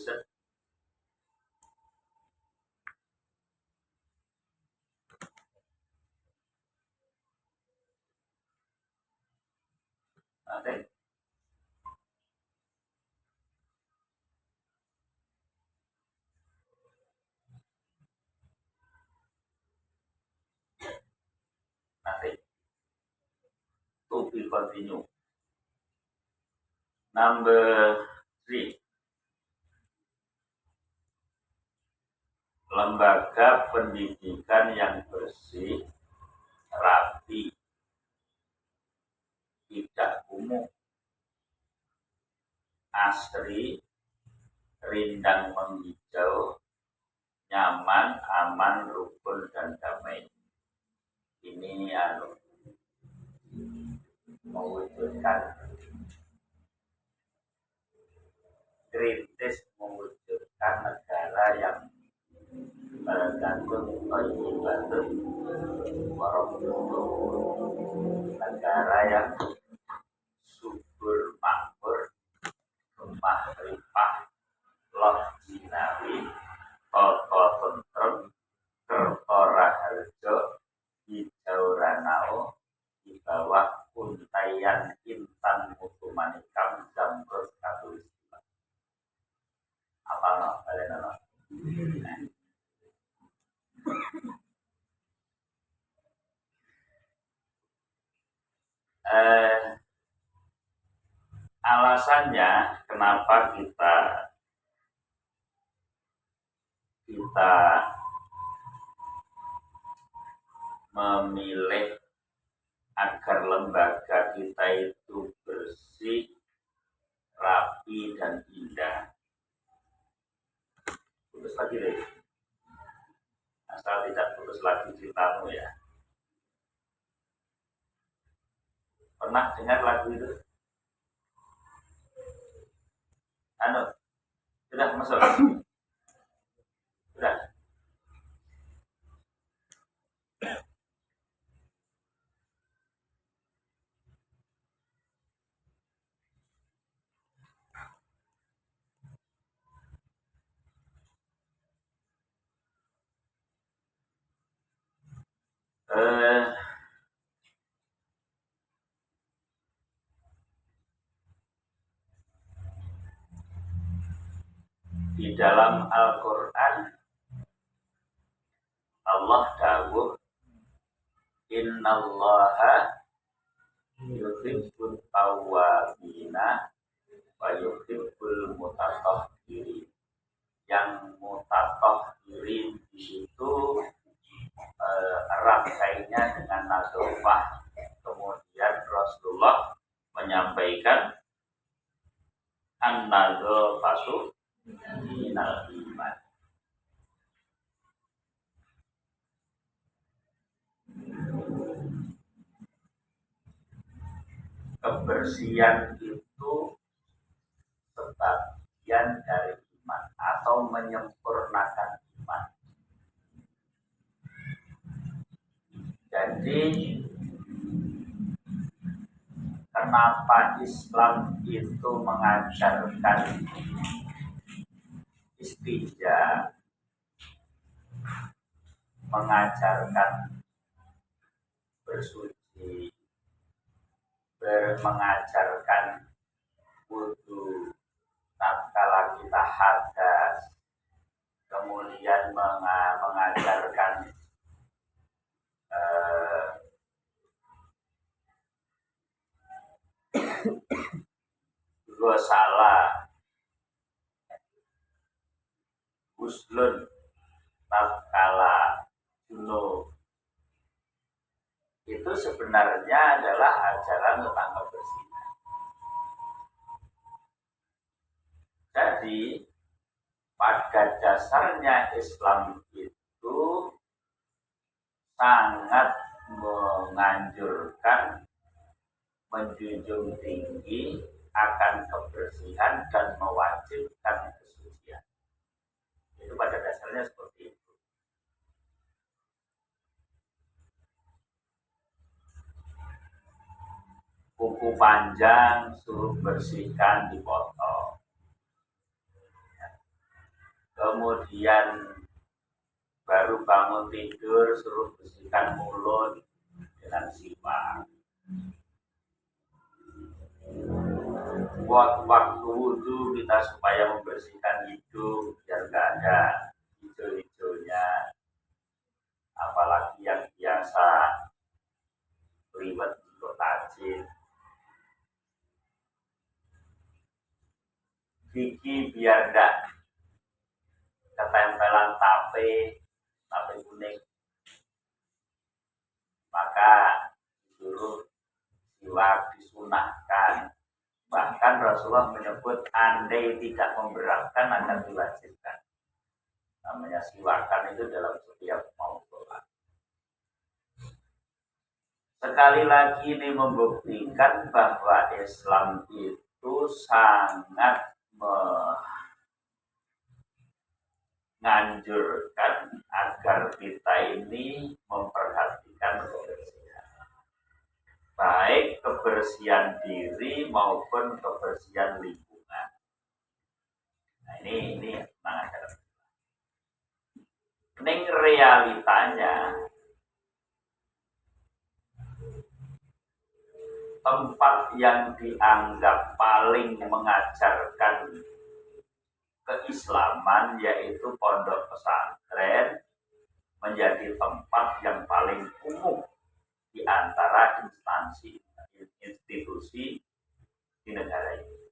Ustaz. Oke. Nanti. To be continue. Number 3. Lembaga pendidikan yang bersih, rapi, tidak kumuh, asri, rindang menghijau, nyaman, aman, rukun, dan damai. Ini mewujudkan kritis, mewujudkan negara yang tergantung thayyibatun warahmatullahi, negara yang subur makmur, rumah ripah, loh jinawi, toto tentrem, kerto raharjo, hijau ranau, di bawah untaian intan mutu manikam zamrud katulistiwa. Apa no? Kalian no? Alasannya kenapa kita memilih agar lembaga kita itu bersih, rapi, dan indah. Putus lagi deh. Asal tidak putus lagi ceritamu ya. Pernah dengar lagu itu? Sudah masuk? Sudah? Di dalam Al-Quran Allah dawuh, innallaha yuhibbut tawwabina wa yuhibbul mutatahhirin. Yang mutatahhirin di situ erat kaitannya dengan nadzofah. Kemudian Rasulullah menyampaikan an-nadzofatu minal iman. Kebersihan itu sebagian dari iman atau menyempurnakan iman. Jadi kenapa Islam itu mengajarkan istinja, mengajarkan bersuci, mengajarkan wudu tatkala kita hadas, kemudian mengajarkan gosala, guslun tatkala junub. Itu sebenarnya adalah ajaran tentang kebersihan. Jadi pada dasarnya Islam itu sangat menganjurkan, menjunjung tinggi akan kebersihan dan mewajibkan kesucian. Itu pada dasarnya seperti itu. Kuku panjang suruh bersihkan, dipotong. kemudian baru bangun tidur suruh bersihkan mulut dengan siwak. Buat waktu wudhu kita supaya membersihkan hidung biar gak ada hijau-hijaunya, apalagi yang biasa liwet untuk tajin. Gigi biar gak ketempelan tape kuning, maka disuruh siwak, disunahkan. Bahkan Rasulullah menyebut andai tidak memberatkan akan diwajibkan. Namanya siwakan itu dalam setiap mau sholat. Sekali lagi ini membuktikan bahwa Islam itu sangat menganjurkan agar kita ini memperhatikan kebersihan. Baik kebersihan diri maupun kebersihan lingkungan. Nah ini mengajar. Ini realitanya tempat yang dianggap paling mengajarkan keislaman yaitu pondok pesantren menjadi tempat yang paling umum di antara institusi di negara ini.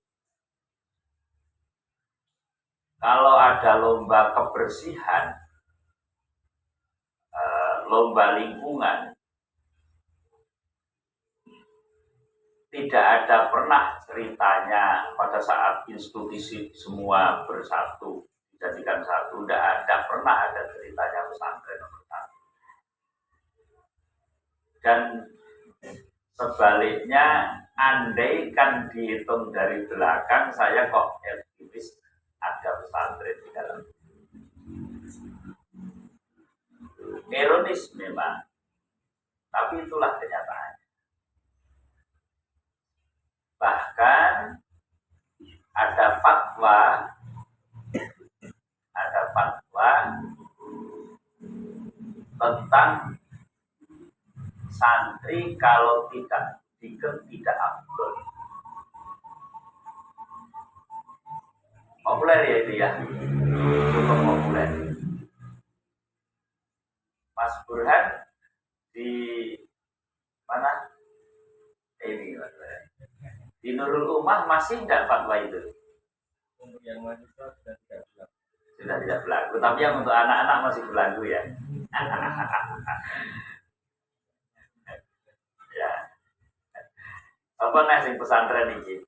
Kalau ada lomba kebersihan, lomba lingkungan, tidak ada pernah ceritanya pada saat institusi semua bersatu dijadikan satu, tidak ada pernah ada ceritanya pesantren nomor satu. Dan sebaliknya, andaikan dihitung dari belakang, saya kok optimis ada pesantren di dalam. Ironis memang, tapi itulah kenyataan. Bahkan ada fatwa tentang santri kalau tidak tidak afdol. Populer ya itu ya, cukup populer. Mas Burhan di mana? Ini di Nurul Ummah masih tidak fatwa itu. Untuk yang mahasiswa sudah tidak berlaku, tapi yang untuk anak-anak masih berlaku ya. Ya. Apa nih sing pesantren ini?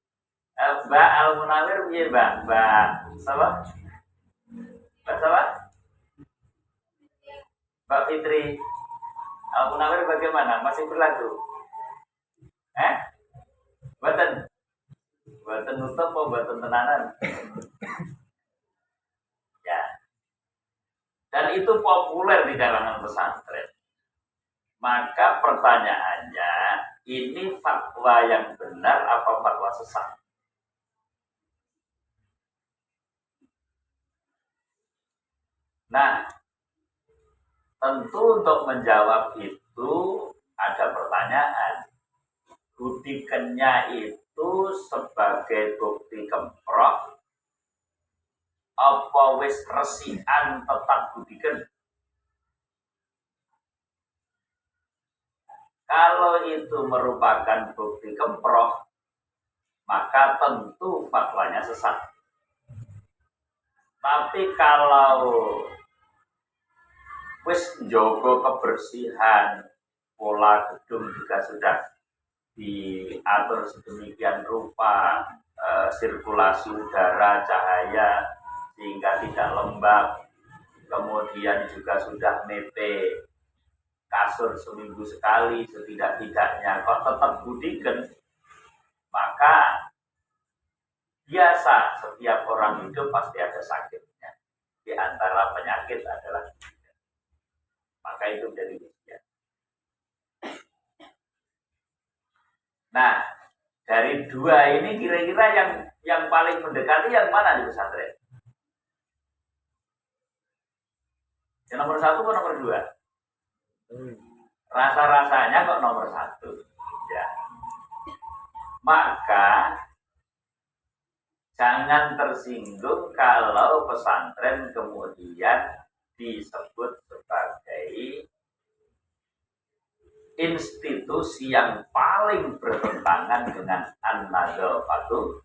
Mbak Al Munawir piye, Mbak? Mbak siapa? Mbak siapa? Mbak Fitri. Al Munawir bagaimana? Masih berlaku? Buatan nutup atau buatan tenanan? Ya. Dan itu populer di kalangan pesantren. Maka pertanyaannya, ini fatwa yang benar apa fatwa sesat? Nah, tentu untuk menjawab itu ada pertanyaan. Budikennya itu sebagai bukti kemprok, apa wis resikan tetap budiken? Kalau itu merupakan bukti kemprok, maka tentu fatwanya sesat. Tapi kalau wis njogo kebersihan, pola gedung juga sudah diatur sedemikian rupa, sirkulasi udara, cahaya sehingga tidak lembab, kemudian juga sudah nepe kasur seminggu sekali setidak-tidaknya, kok tetap budiken, maka biasa setiap orang hidup pasti ada sakitnya. Di antara penyakit adalah budiken. Maka itu menjadi demikian. Nah, dari dua ini kira-kira yang paling mendekati yang mana di pesantren? Yang nomor satu kok nomor dua? Rasa-rasanya kok nomor satu. Ya. Maka jangan tersinggung kalau pesantren kemudian disebut sebagai institusi yang paling bertentangan dengan an-nadhafatu.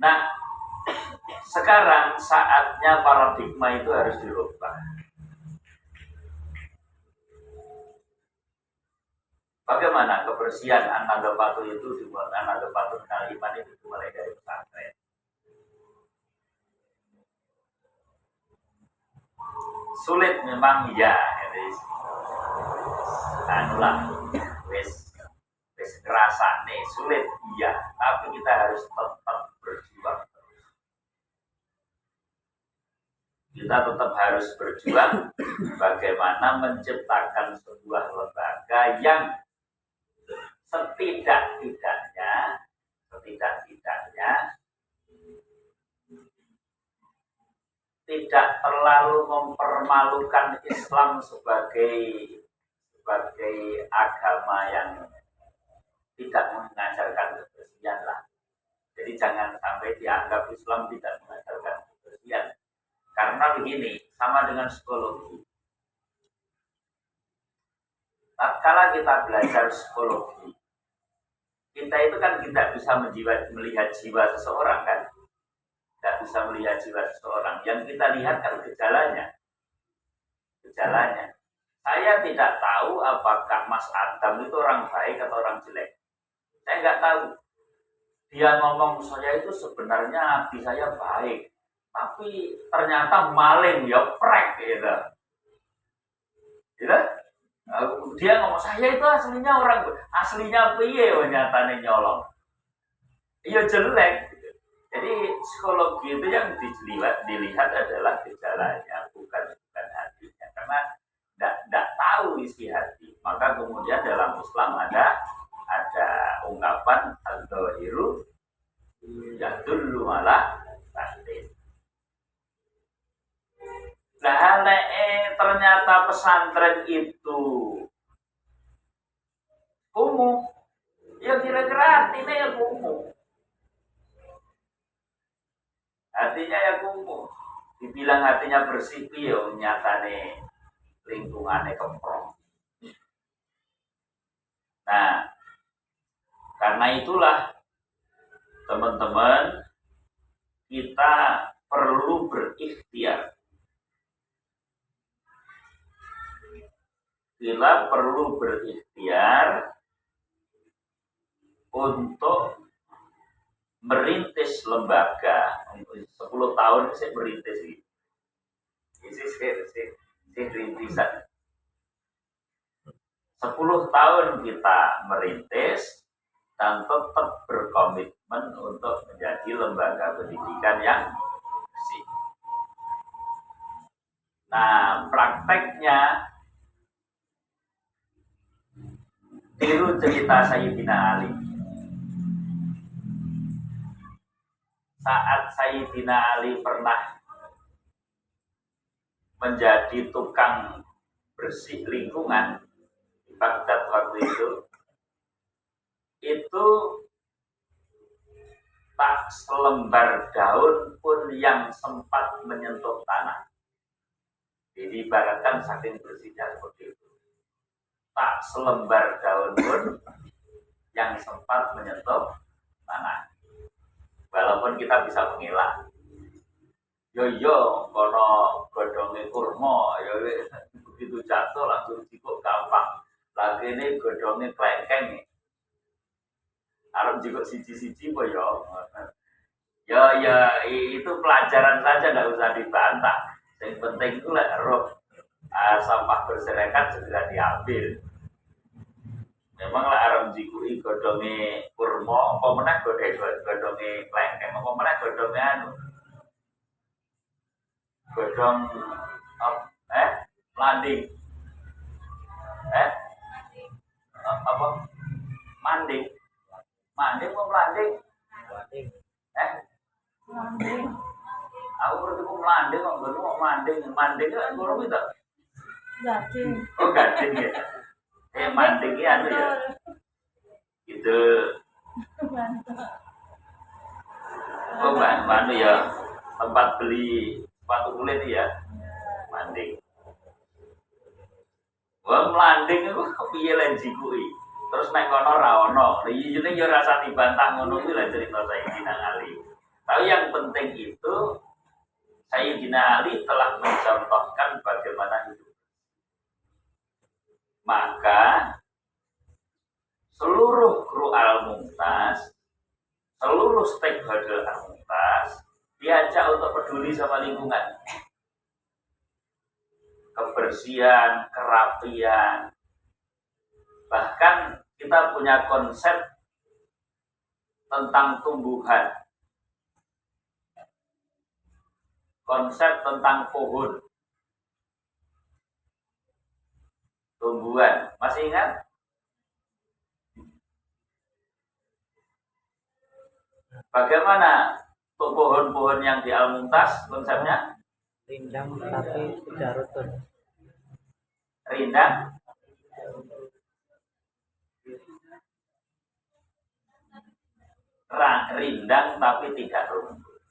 Nah, sekarang saatnya paradigma itu harus dirubah. Bagaimana kebersihan an-nadhafatu itu dibuat an-nadhafatu kalimat itu dimulai dari pesantren. Sulit memang ya, anulah wes ngerasane sulit iya, tapi kita harus tetap berjuang. Kita tetap harus berjuang bagaimana menciptakan sebuah lembaga yang setidak-tidaknya tidak terlalu mempermalukan Islam sebagai agama yang tidak mengajarkan kebersihan lah. Jadi jangan sampai dianggap Islam tidak mengajarkan kebersihan. Karena begini, sama dengan psikologi. Tatkala kita belajar psikologi, kita itu kan tidak bisa melihat jiwa seseorang kan. Tidak bisa melihat jiwa seseorang. Yang kita lihat kan gejalanya. Saya tidak tahu apakah Mas Adam itu orang baik atau orang jelek. Saya nggak tahu. Dia ngomong saya itu sebenarnya hati saya baik, tapi ternyata maling ya prek gitu. Dia ngomong saya itu aslinya piye nyatane nyolong. Iya jelek. Jadi psikologi itu yang dilihat adalah gejalanya, bukan hatinya. Karena tidak tahu isi hati. Maka kemudian dalam Islam ada ungkapan al-dhahiru yadullu ala batin. Nah, ternyata pesantren itu kumuh. Ya kira-kira artinya ya kumuh. Hatinya ya kumuh. Dibilang hatinya bersih ya nyatane lingkungannya kemprong. Nah, karena itulah teman-teman kita perlu berikhtiar. Kita perlu berikhtiar untuk merintis lembaga. 10 tahun saya merintis ini. Ini rintisan. 10 tahun kita merintis dan tetap berkomitmen untuk menjadi lembaga pendidikan yang bersih. Nah, prakteknya tiru cerita Sayyidina Ali. Saat Sayyidina Ali pernah menjadi tukang bersih lingkungan di Baghdad waktu itu tak selembar daun pun yang sempat menyentuh tanah. Jadi ibaratkan saking bersihnya seperti itu. Tak selembar daun pun yang sempat menyentuh tanah. Walaupun kita bisa mengelak. Yo, kono godhonge kurma, yo begitu jatuh langsung jikuk gampang. Lagi ini godhonge klengkeng. Arep jikuk siji-siji po yo. Ya, itu pelajaran saja, nggak usah dibantah. Yang penting itu roh sampah berserakan segera diambil. Memang lah arep jikui godhonge kurma, apa meneh godhonge klengkeng, apa meneh godhonge godhong landing. Apa? Manding. Manding apa landing? Landing. Landing. berarti kok melanding kok baru mau manding kan burung itu. Gading. Oh gading ya. Manding ya anu ya. Itu oh mana ya tempat beli sepatu kulit ya. Manding. Wah melanding itu kepiye lenji kuwi. Terus nek kono ra ono. Iki jenenge ya rasa dibantah ngono kuwi lha cerita Sayyidina Ali. Tapi yang penting itu Sayyidina Ali telah mencontohkan bagaimana hidup. Maka seluruh kru Al-Mumtaz, seluruh stakeholder Al-Mumtaz diajak untuk peduli sama lingkungan. Kebersihan, kerapian. Bahkan kita punya konsep tentang tumbuhan. Konsep tentang pohon. Tumbuhan. Masih ingat? Bagaimana untuk pohon-pohon yang di Al-Mumtaz konsepnya? Rindang tapi tidak rutun. Rindang rindang tapi tidak rumput.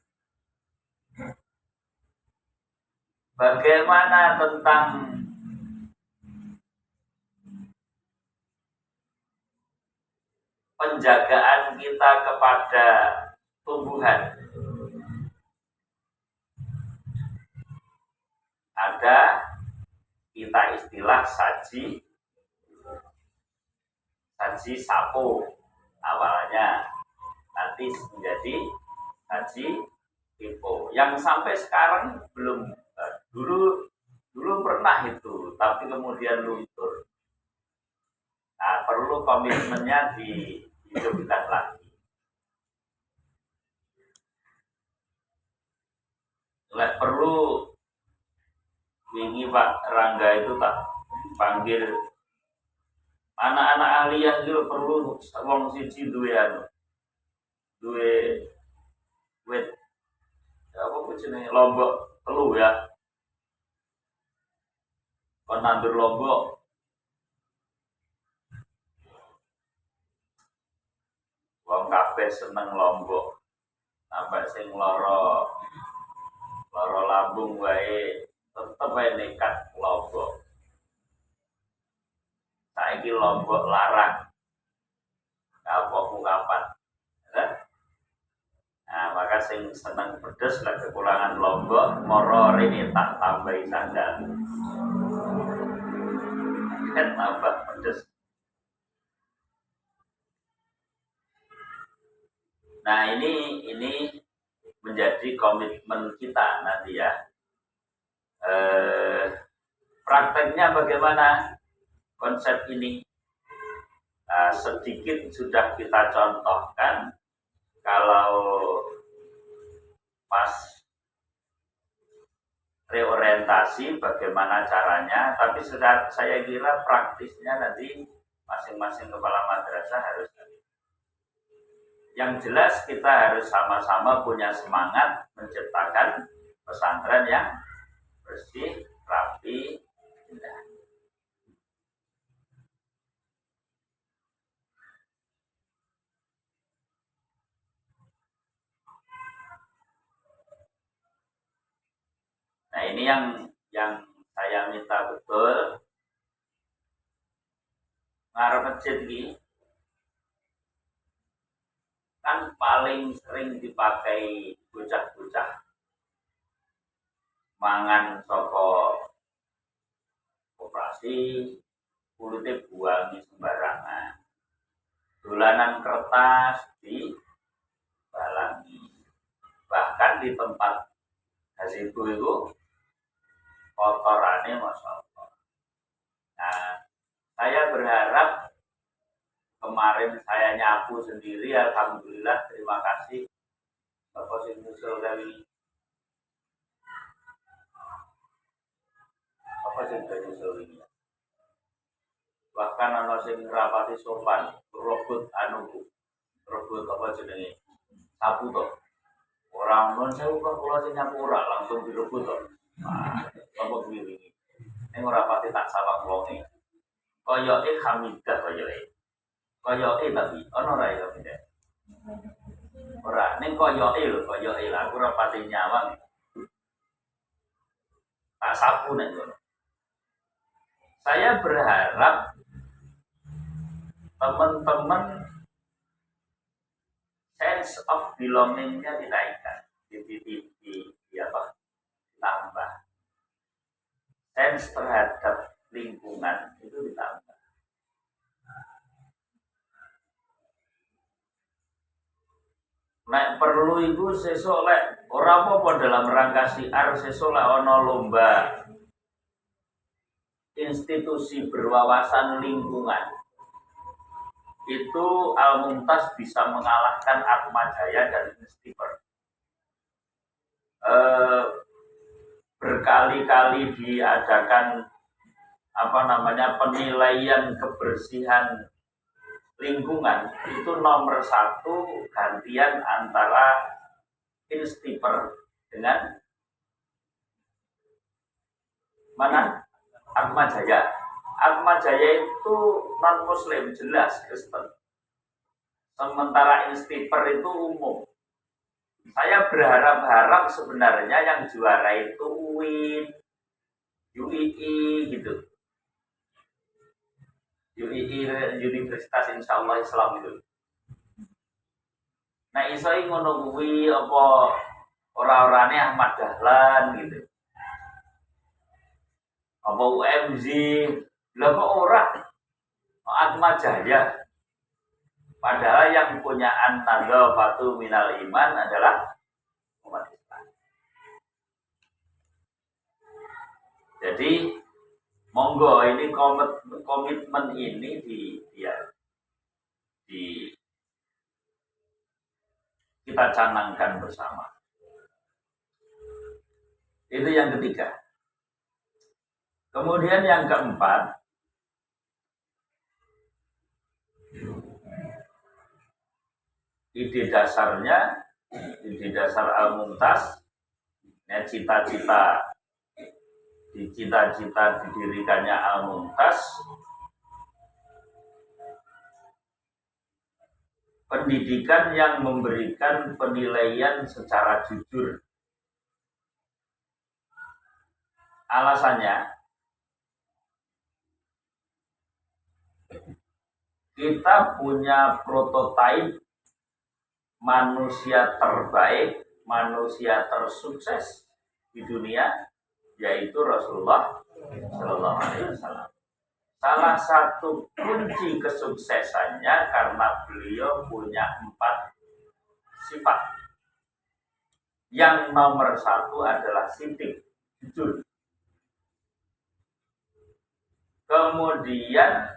Bagaimana tentang penjagaan kita kepada tumbuhan? Ada kita istilah saji sapo awalnya, nanti menjadi saji pipo yang sampai sekarang belum dulu pernah itu tapi kemudian luntur. Nah, perlu komitmennya dihidupkan lagi. Perlu ini Pak Rangga itu tak panggil anak-anak aliyah itu perlu wong siji duwe wit apa jenenge lombok telu ya. Kon nandur lombok wong kabeh seneng lombok sampai sing lara lambung wae tetep ae nekat lombok. Saiki lombok larang. Kapokmu kapan? Nah, maka sing seneng pedes lek kekurangan lombok, moro rene tak tambahi sandal. Kan tambah pedes. Nah, ini menjadi komitmen kita nanti ya. Prakteknya bagaimana konsep ini? Sedikit sudah kita contohkan kalau pas reorientasi bagaimana caranya, tapi saya kira praktisnya nanti masing-masing kepala madrasah harus. Yang jelas kita harus sama-sama punya semangat menciptakan pesantren yang bersih, rapi, indah. Nah ini yang saya minta betul ngarep masjid ini kan paling sering dipakai bocah-bocah mangan soko koperasi kulitnya buangi sembarangan, dolanan kertas di balangi, bahkan di tempat hasibu itu kotorannya Masya Allah. Nah, saya berharap kemarin saya nyapu sendiri, alhamdulillah, terima kasih Bapak Sing Musul kami. Apa sing musul ini? Bahkan ana sing rapati sopan, robot apa jenenge? Sapu to. Ora Orang non saya kok kula Singapura langsung direbut to. Nah, apa kuwi. Ning ora pati tak sawang wonge. Koyoke Hamidah koyoke. Koyoke tapi ana ora ya tidak. Ora ning koyoke lho, koyoke lah aku ora pati nyawang. Tak sapu nek ngono. Saya berharap teman-teman sense of belonging-nya dinaikkan, di apa? Tambah. Sense terhadap lingkungan itu ditambah. Nek perlu iku sesuk lek ora apa-apa dalam rangka siar sesuk lek ana lomba institusi berwawasan lingkungan. Itu Al-Mumtaz bisa mengalahkan Atmajaya dan Istighfar. Berkali-kali diadakan penilaian kebersihan lingkungan itu nomor 1 gantian antara Istighfar dengan mana? Atmajaya. Atmajaya itu non muslim jelas Kristen. Sementara Istighfar itu umum. Saya berharap sebenarnya yang juara itu UIN, UII gitu. UII Universitas Insya Allah Islam itu. Nah iso ngono kuwi apa ora-orane Ahmad Dahlan gitu. Apa UMZ, lah kok ora Atmajaya. Padahal yang punya an-nadzafatu minal iman adalah umat Islam. Jadi monggo ini komitmen ini kita canangkan bersama. Itu yang ketiga. Kemudian yang keempat, ide dasar Al-Mumtaz, ya, cita-cita didirikannya Al-Mumtaz, pendidikan yang memberikan penilaian secara jujur. Alasannya, kita punya prototipe manusia terbaik, manusia tersukses di dunia, yaitu Rasulullah Shallallahu Alaihi Wasallam. Salah satu kunci kesuksesannya karena beliau punya 4 sifat. Yang nomor 1 adalah sidik, jujur. Kemudian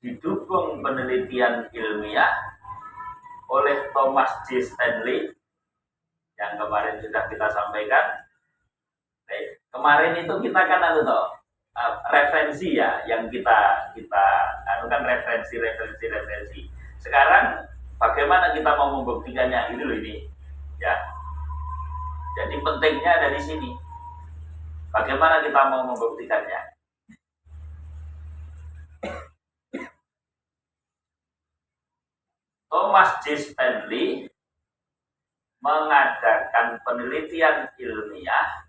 didukung penelitian ilmiah oleh Thomas J. Stanley yang kemarin sudah kita sampaikan. Kemarin itu kita kan referensi ya, yang kita kan referensi. Sekarang bagaimana kita mau membuktikannya ini ya. Jadi pentingnya ada di sini. Bagaimana kita mau membuktikannya? Thomas J. Stanley mengadakan penelitian ilmiah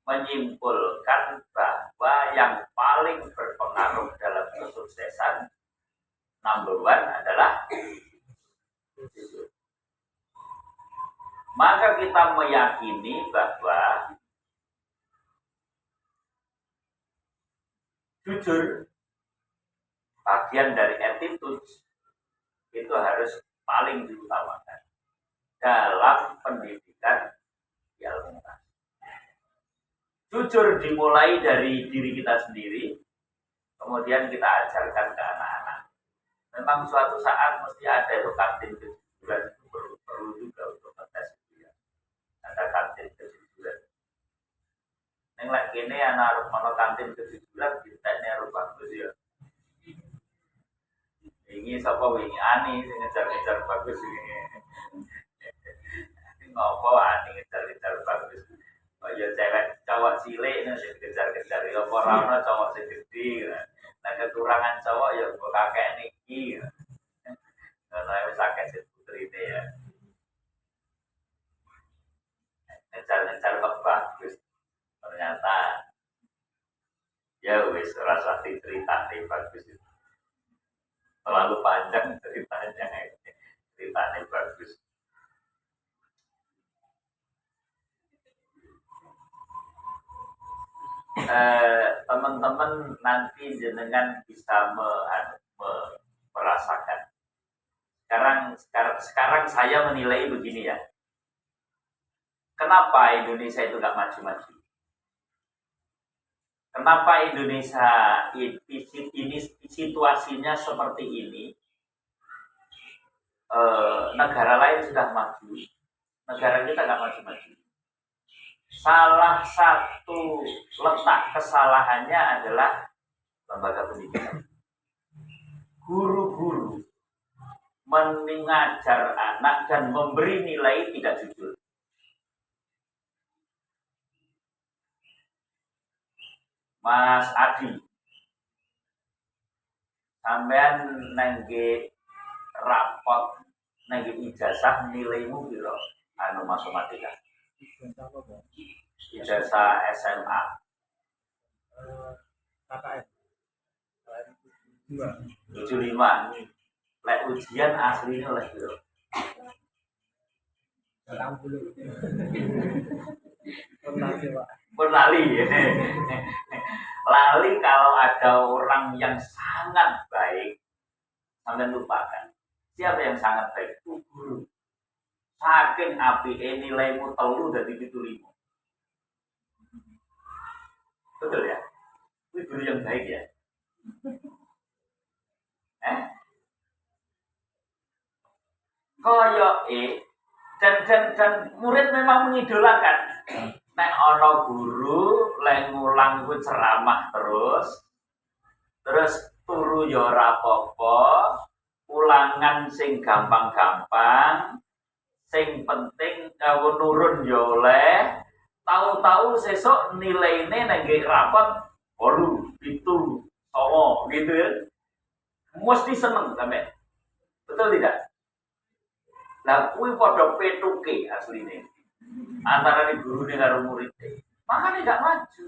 menyimpulkan bahwa yang paling berpengaruh dalam kesuksesan number 1 adalah jujur. Maka kita meyakini bahwa jujur bagian dari attitude itu harus paling diutamakan dalam pendidikan ilmu. Jujur dimulai dari diri kita sendiri, kemudian kita ajarkan ke anak-anak. Memang suatu saat mesti ada kantin kejujuran, itu perlu juga untuk ngetes ya. Ada kantin kejujuran. Neng lagi ini anak harus mau kantin kejujuran, kita ini harus bagus ya. Ini siapa wingi ani ngejar-ngejar bagus ini. ngopo ani ngejar-ngejar bagus. Oh ya cewek cowok cilik nih sing kejar-kejar ya apa ora ono cowok sing gedhe. Nah kekurangan cowok ya mbok kakek niki. Nah wis akeh sing putrine ya. Ngejar-ngejar kok bagus. Ternyata ya wis rasa cerita nih bagus itu. Terlalu panjang ceritanya bagus. Teman-teman nanti jenengan bisa merasakan. Sekarang saya menilai begini ya. Kenapa Indonesia itu nggak maju-maju? Kenapa Indonesia ini situasinya seperti ini? Negara lain sudah maju, negara kita nggak maju-maju. Salah satu letak kesalahannya adalah lembaga pendidikan. Guru-guru mengajar anak dan memberi nilai tidak jujur. Mas Adi, sampean nangge rapot nangge ijazah nilaimu piro? Anu matematika. Ijazah SMA. KKN 75. Lek ujian aslinya oleh piro? 80. Pun lali. Lali kalau ada orang yang sangat baik, sampai lupakan. Siapa yang sangat baik? Guru. Saking api nilaimu telu dari 75. Betul ya? Itu guru yang baik ya? Koyo dan murid memang mengidolakan. Nek ana guru lek ngulang ku ceramah terus turu ya ora apa-apa, ulangan sing gampang-gampang, sing penting nurun ya oleh, tahu-tahu sesuk nilaine nang rapot 8, 7, 9 gitu ya. Mesti seneng sampe. Betul tidak? Lah kuwi padha petuke asline. Antara di guru dengan murid. Makanya tidak maju.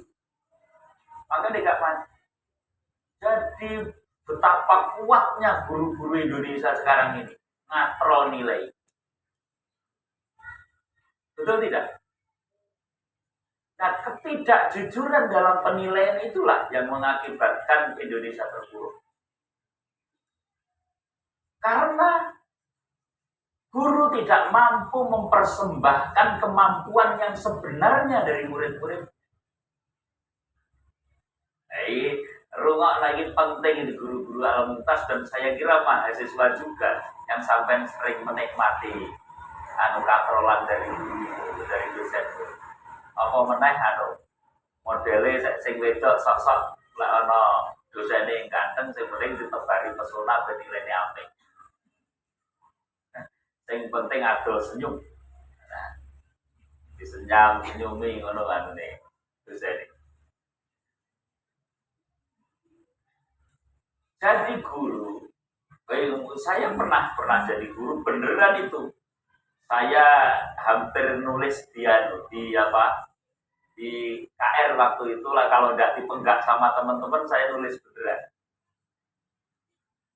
Jadi betapa kuatnya guru-guru Indonesia sekarang ini ngatrol nilai. Betul tidak? Nah, ketidakjujuran dalam penilaian itulah yang mengakibatkan Indonesia terpuruk. Karena guru tidak mampu mempersembahkan kemampuan yang sebenarnya dari murid-murid. Rungok lagi penting ini guru-guru Al-Mumtaz dan saya kira mahasiswa juga yang sampai sering menikmati katrolan dari guru, dari dosen. Apa meneh modele sing wedok sok-sok lek ana dosene ganteng sing penting ditebari pesona ben nilainya apik. Yang penting adol senyum. Nah, senyumi ngono kan nih. Terus ini. Jadi guru, saya pernah jadi guru beneran itu. Saya hampir nulis di KR waktu itu lah, kalau tidak dipenggak sama teman-teman saya nulis beneran.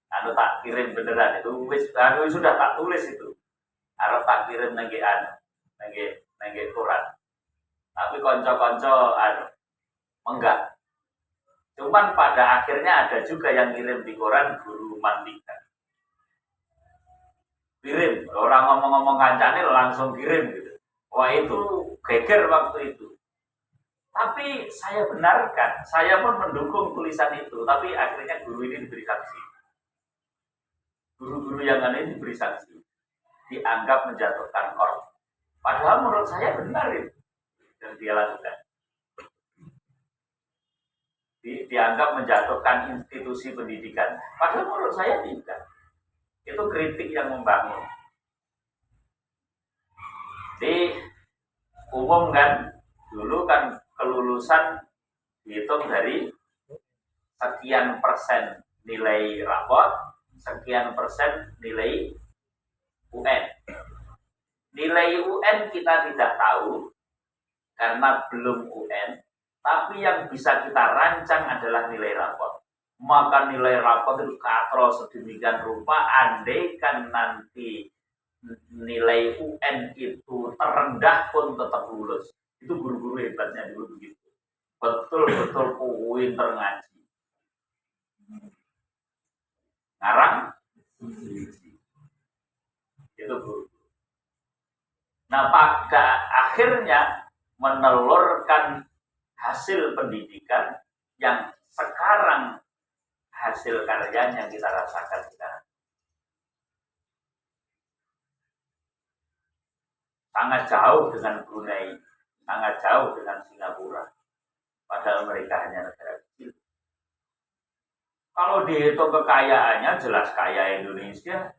Tak kirim beneran itu sudah tak tulis itu. Harus tak kirim nangge Quran. Tapi konco-konco enggak. Cuman pada akhirnya ada juga yang kirim di Quran guru mandikan. Kirim, orang ngomong-ngomong kancane langsung kirim gitu. Wah itu geger waktu itu. Tapi saya benarkan, saya pun mendukung tulisan itu. Tapi akhirnya guru ini diberi sanksi. Guru-guru yang lain diberi sanksi. Dianggap menjatuhkan korban. Padahal menurut saya benar itu yang dia lakukan. Dianggap menjatuhkan institusi pendidikan. Padahal menurut saya tidak. Itu kritik yang membangun. Di umum kan, dulu kan kelulusan dihitung dari sekian persen nilai rapot, sekian persen nilai UN. Nilai UN kita tidak tahu karena belum UN, tapi yang bisa kita rancang adalah nilai rapot. Maka nilai rapot itu katrol sedemikian rupa, andaikan nanti nilai UN itu terendah pun tetap lulus. Itu guru-guru hebatnya dulu begitu. Betul-betul pinter ngaji. Ngarang itu guru. Nah, pada akhirnya menelurkan hasil pendidikan yang sekarang hasil karyanya kita rasakan sekarang. Sangat jauh dengan Brunei, sangat jauh dengan Singapura. Padahal mereka hanya negara kecil. Kalau dihitung kekayaannya, jelas kaya Indonesia.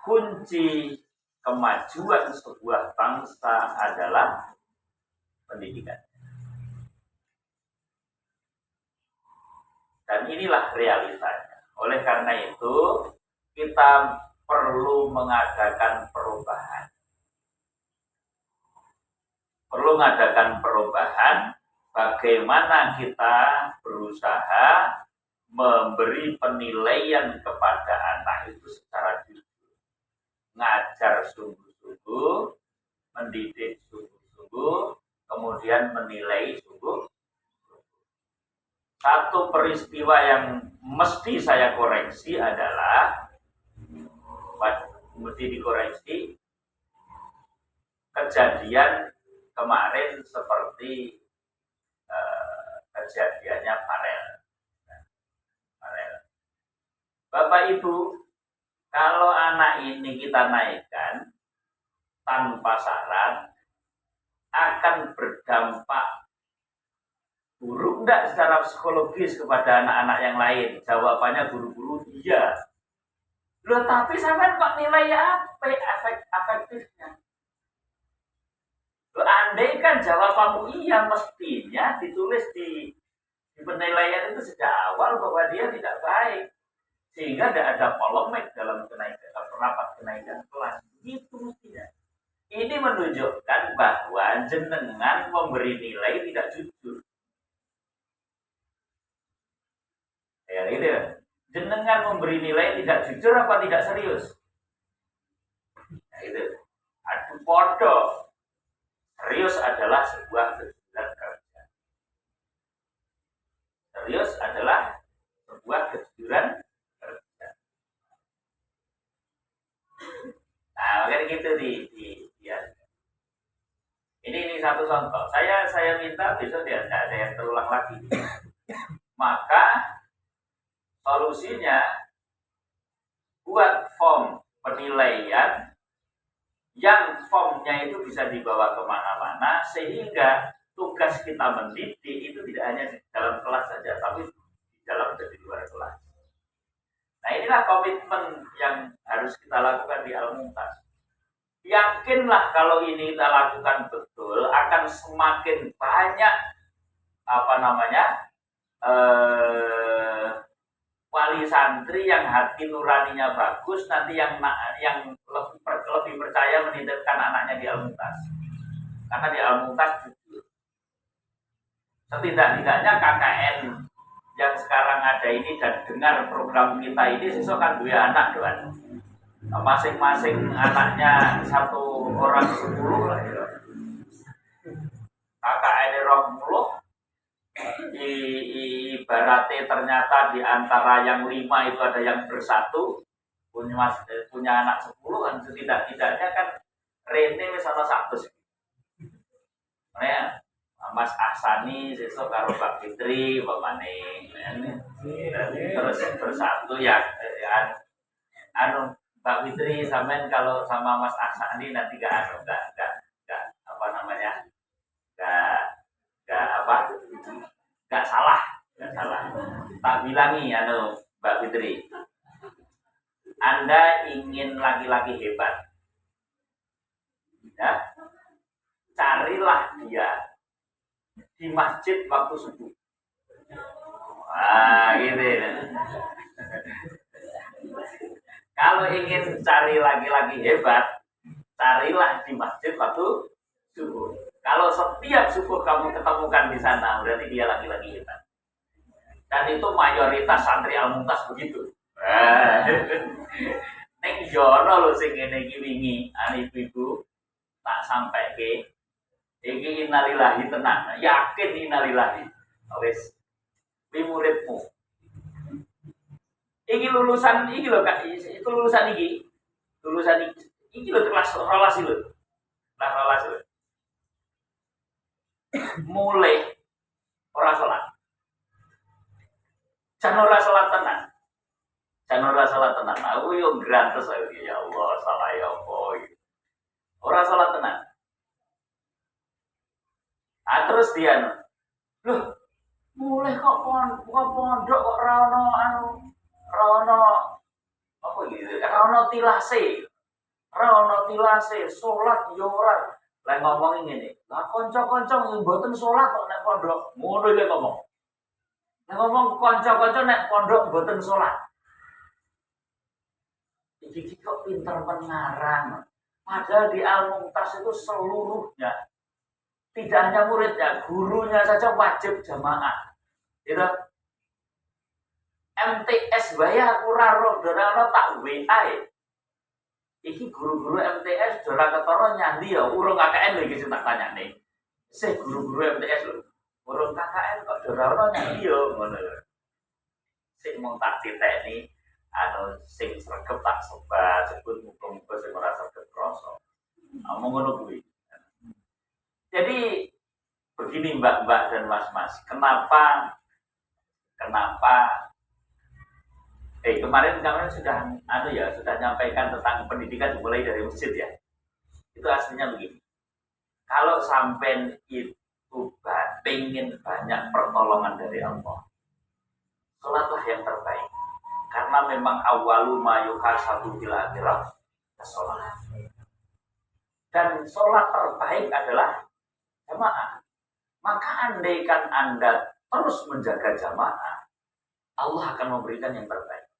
Kunci kemajuan sebuah bangsa adalah pendidikan. Dan inilah realitanya. Oleh karena itu, kita perlu mengadakan perubahan. Perlu mengadakan perubahan, bagaimana kita berusaha memberi penilaian kepada anak itu secara jujur. Ngajar sungguh-sungguh, mendidik sungguh-sungguh, kemudian menilai sungguh. Satu peristiwa yang mesti saya koreksi adalah, mesti dikoreksi, kejadian kemarin seperti kejadiannya Farel. Bapak Ibu, kalau anak ini kita naikkan tanpa syarat, akan berdampak buruk enggak secara psikologis kepada anak-anak yang lain? Jawabannya guru-guru iya. Loh, tapi sampean kok nilai apa efektifnya? Loh, andai kan jawabanmu iya, mestinya ditulis di penilaian itu sejak awal bahwa dia tidak baik, sehingga tidak ada polemik dalam rapat kenaikan kelas. Itu mestinya. Ini menunjukkan bahwa jenengan memberi nilai tidak jujur. Ya, gitu. Jenengan memberi nilai tidak jujur apa tidak serius? Nah, itu. Adu podo. Serius adalah sebuah kejujuran kerja. Serius adalah sebuah kejujuran kerja. Nah, makanya gitu ya. Ini satu contoh. Saya minta besok tidak ada yang terulang lagi. Maka solusinya, buat form penilaian yang formnya itu bisa dibawa kemana-mana, sehingga tugas kita mendidik itu tidak hanya di dalam kelas saja, tapi di dalam dan di luar kelas. Nah, inilah komitmen yang harus kita lakukan di Al-Mumtaz. Yakinlah kalau ini kita lakukan betul, akan semakin banyak wali santri yang hati nuraninya bagus, nanti yang lebih percaya menitipkan anaknya di Al-Mumtaz. Karena di Al-Mumtaz jujur. Setidak-tidaknya KKN yang sekarang ada ini dan dengar program kita ini, sesuk kan dua anak doan. Masing-masing anaknya 1 orang 10 lah ya. KKN 20, ibaratnya ternyata di antara yang 5 itu ada yang bersatu, punya anak 10 kan, setidak-tidaknya kan Rene misalnya 100. Ya, Mas Ahsani sesuk karo Mbak Fitri pamane. Terus bersatu ya, Mbak Fitri sampean kalau sama Mas Ahsani nanti enggak salah. Tak bilangi Mbak Fitri. Anda ingin laki-laki hebat, ya, carilah dia di masjid waktu subuh. Gitu. Kalau ingin cari laki-laki hebat, carilah di masjid waktu subuh. Kalau setiap subuh kamu ketemukan di sana, berarti dia laki-laki hebat. Dan itu mayoritas santri Al-Mumtaz begitu. Nek jono lho sing ngene iki wingi, ibu-ibu tak sampai ke iki innalillahi tenan, yakin innalillahi. Wis pi muridmu. Iki lulusan iki lho Kak, itu lulusan iki. Lulusan iki. Iki lho kelas 12 lho. Kelas 12 lho. Mulai ora salat. Jan ora salat tenan. Jan ora salat tenan. Aku yo grantes ya Allah, salah ya apa iki. Ora salat tenan. Terus dia loh, mulai kok pondok kok ora ono apa gitu. Ora ono tilase. Ora ono tilase, salat yo ora. Lah ngomong ngene, lah kanca-kanca sing mboten salat kok nek pondok. Ngono iki ngomong. Nek ngomong kanca-kanca nek pondok mboten salat. Iki kok pinter pengarang. Padahal di Al-Mumtaz itu seluruhnya, tidak hanya muridnya, gurunya saja wajib jamaah. Gitu. MTS bayar kurang roh, dorano tak WA. Iki guru-guru MTS dora ketara nyandi ya, urung KKN lho iki sing tak tanyane. Sih guru-guru MTS lho. Urung KKN kok dora ono nyandi ya ngono lho. Sing mung tak titekni sing sregep tak sobat, sebut muga-muga sing ora sregep krasa. Ngomong ngono kuwi. Jadi begini Mbak-mbak dan Mas-mas, kenapa kemarin sudah nyampaikan tentang pendidikan dimulai dari masjid ya. Itu aslinya begini. Kalau sampai itu pengen banyak pertolongan dari Allah, sholatlah yang terbaik. Karena memang awalu mayuha satu bila akhirah sholat. Dan sholat terbaik adalah jamaah. Maka andaikan Anda terus menjaga jamaah, Allah akan memberikan yang terbaik.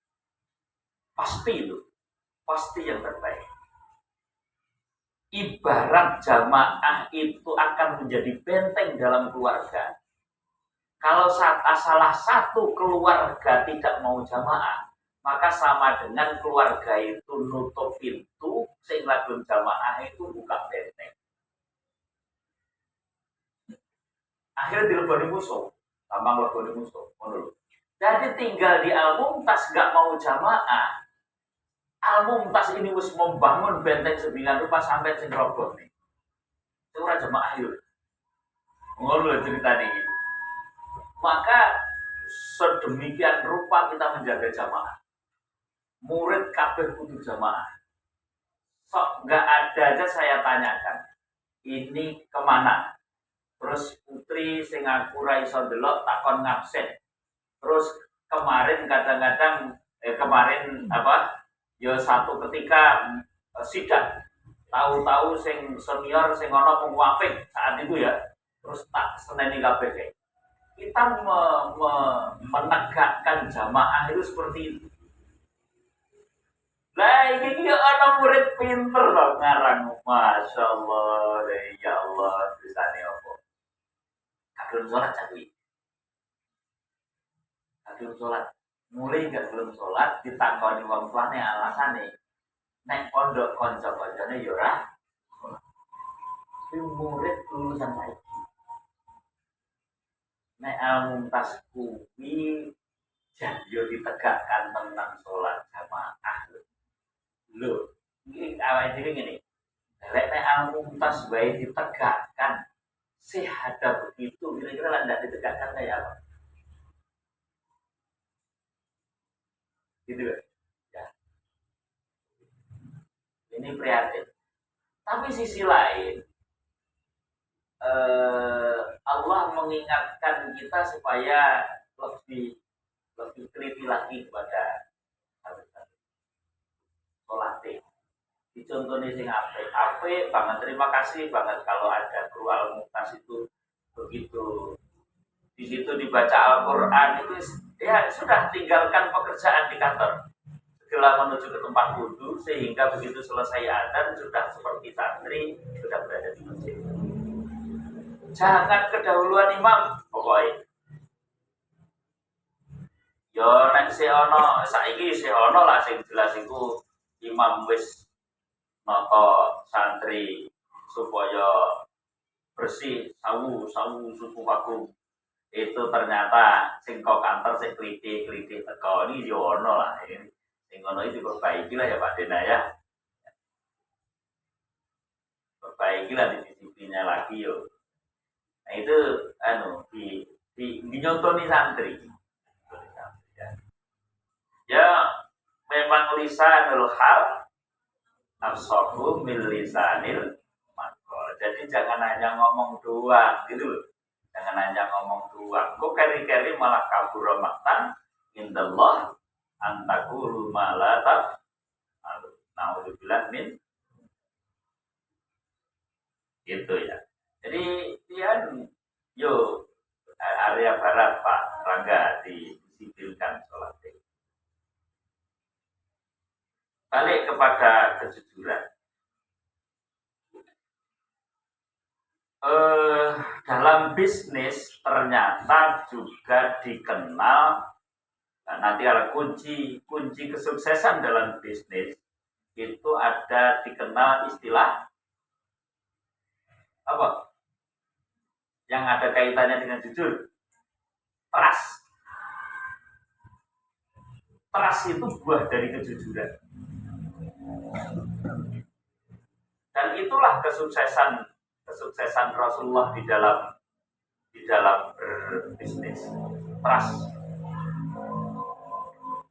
Pasti itu, pasti yang terbaik. Ibarat jamaah itu akan menjadi benteng dalam keluarga. Kalau salah satu keluarga tidak mau jamaah, maka sama dengan keluarga itu nutup pintu, sehingga belum jamaah itu buka benteng. Akhirnya dilebani musuh, tambang lebani musuh. Jadi tinggal di Al-Mumtaz gak mau jamaah. Al-Mumtaz ini harus membangun benteng 9 rupa sampai sing roboh nih. Itu ora jamaah yuk. Ngono cerita nih. Maka sedemikian rupa kita menjaga jamaah. Murid kabeh kudu jamaah. Sok nggak ada aja saya tanyakan. Ini kemana? Terus putri sing aku ra iso ndelok takon ngabsen. Terus kemarin kadang-kadang ya satu ketika sidang, tahu-tahu sing senior sing ono muwafik saat itu ya, terus tak seneni kabeh. Kita menegakkan jamaah itu seperti itu. Lah ini ono murid pinter loh ngarang, masya Allah, ya Allah, bisane apa? Kadung sholat jadi, kadung sholat. Mulai gak belum sholat ditakoni wong tuane alasane nek pondok kanca-kancane ya ora murid lulusan saiki nek Al-Mumtaz kuwi jan yo ditegakkan tentang sholat jamaah lho iki awake dhewe ngene nek Al-Mumtaz wae ditegakkan sehada begitu kira-kira lah ndak ditegakkan kayak apa gitu ya. Ini prihatin. Tapi sisi lain Allah mengingatkan kita supaya lebih teliti lagi kepada hal-hal. contohnya sing apik banget. Terima kasih banget kalau ada kru Al-Muqtas itu begitu di situ dibaca Al-Quran itu ya sudah tinggalkan pekerjaan di kantor segera menuju ke tempat wudhu sehingga begitu selesai adzan sudah seperti santri sudah berada di masjid. Jangan kedahuluan imam pokoknya. Yo nek si ono saiki si ono lah sing jelas iku imam wis nata santri supaya bersih sawu suku vakum itu ternyata sing kok kantor sing kliti teko ini yo ono lah ini sing ono itu perbaiki lah ya Pak Dena ya perbaiki lah disiplinnya lagi yo. Nah itu dinyontoni santri ya memang lisanul hal nafsuhu min lisanil maqal. Jadi jangan hanya ngomong doang gitu loh. Jangan hanya ngomong doang. Kok keri-keri malah kabur maktan indallah antakulu malatat. Naudzubillah min gitu ya. Jadi yo area barat Pak Rangga disipilkan sholat. Balik kepada kejujuran. Dalam bisnis ternyata juga dikenal nanti ada kunci kesuksesan dalam bisnis itu ada dikenal istilah apa? Yang ada kaitannya dengan jujur. Trust. Trust itu buah dari kejujuran. Dan itulah kesuksesan Rasulullah di dalam berbisnis. Trust,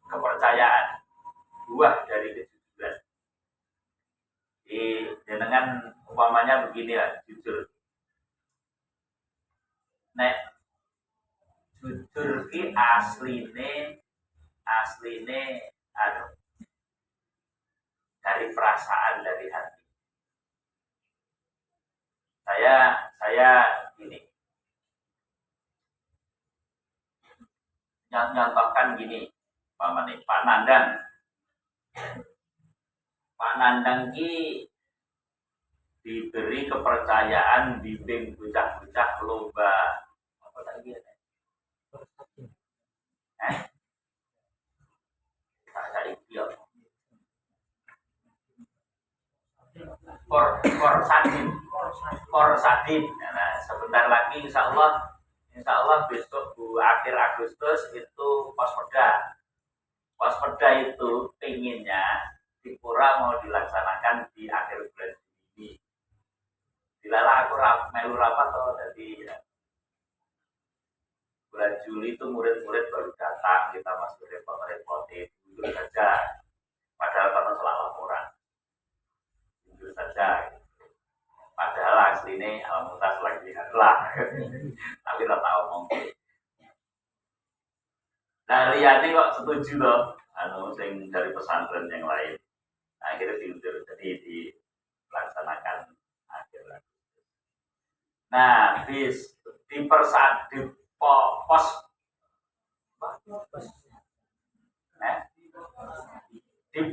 kepercayaan, buah dari kejujuran. Dengan umpamanya begini ya, jujur. Nek jujur ki asline dari perasaan, dari hati. Saya gini nyontohkan gini Pak Nandang ki diberi kepercayaan bimbing bocah-bocah lomba apa tadi ya? Korsadin. Nah, sebentar lagi insya Allah besok akhir Agustus itu Pospeda itu pinginnya di Pura mau dilaksanakan di akhir bulan ini. Dilala aku melu rapat jadi ya. Bulan Juli itu murid-murid baru datang, kita masih repot-repot itu saja. Padahal karena salah laporan. Itu saja. Padahal aslinya Al-Muqtas lagi lah. Tapi tak tahu mungkin. Nah, Riyadi kok setuju loh, sing dari pesantren yang lain. Nah, akhirnya diundur, jadi dilaksanakan akhir. Nah, di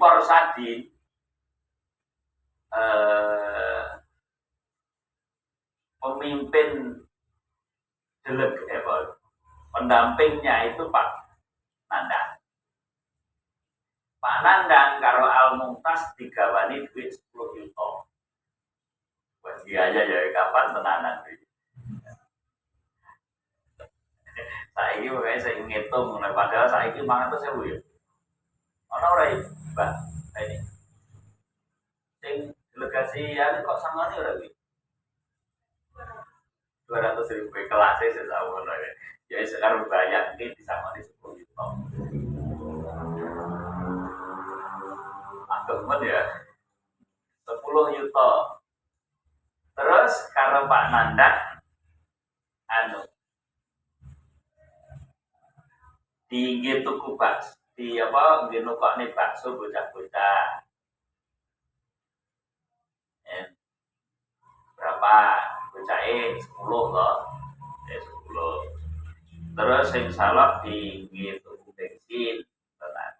Porsadin pemimpin pendampingnya itu Pak Nandang. Pak Nandang karo Al-Muqtas digawani duit 10 juta. Buat dia aja ya kapan tenanan. Saiki pokoknya saya ngitung, padahal saiki 500.000 ya. Ono ora iki, Mbak? Ini. Sing delegasi ya kok sangane ora iki? 200.000 kelasnya setahun ya. Jadi sekarang bayar ini bisa mati 10 juta. Temen ya 10 juta. Terus kalau Pak Nandang di tuku bakso di apa nggih nukokne bakso bocah-bocah. berapa? Bocahe 10 loh. 10. Terus sing salak di tuku bensin. Tenan.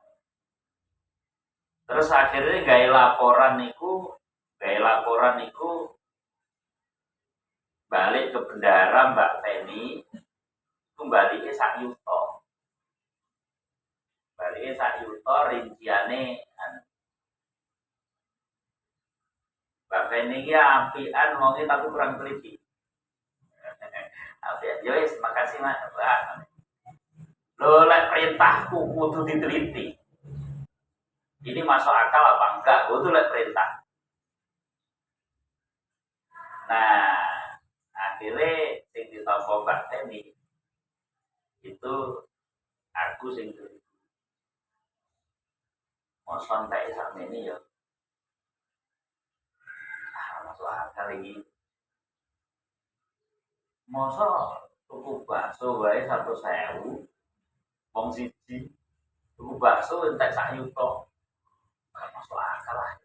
Terus akhirnya gawe laporan niku balik ke bendara Mbak Feni kembali sak yuto. Balik sak yuto rinciane Mbak Feni iki ampian wonge tapi kurang teliti. Ampian yo wis makasih Mas. Lho lek perintahku kudu diteliti. Ini masuk akal apa enggak? Kudu lek perintah. Nah, akhirnya sing ditampa Mbak Feni itu aku sing moson kayak sama ini ya masuk akal lagi masa tuku bakso wae 100.000 wong siji tuku bakso entek sak yuto gak masuk akal lah.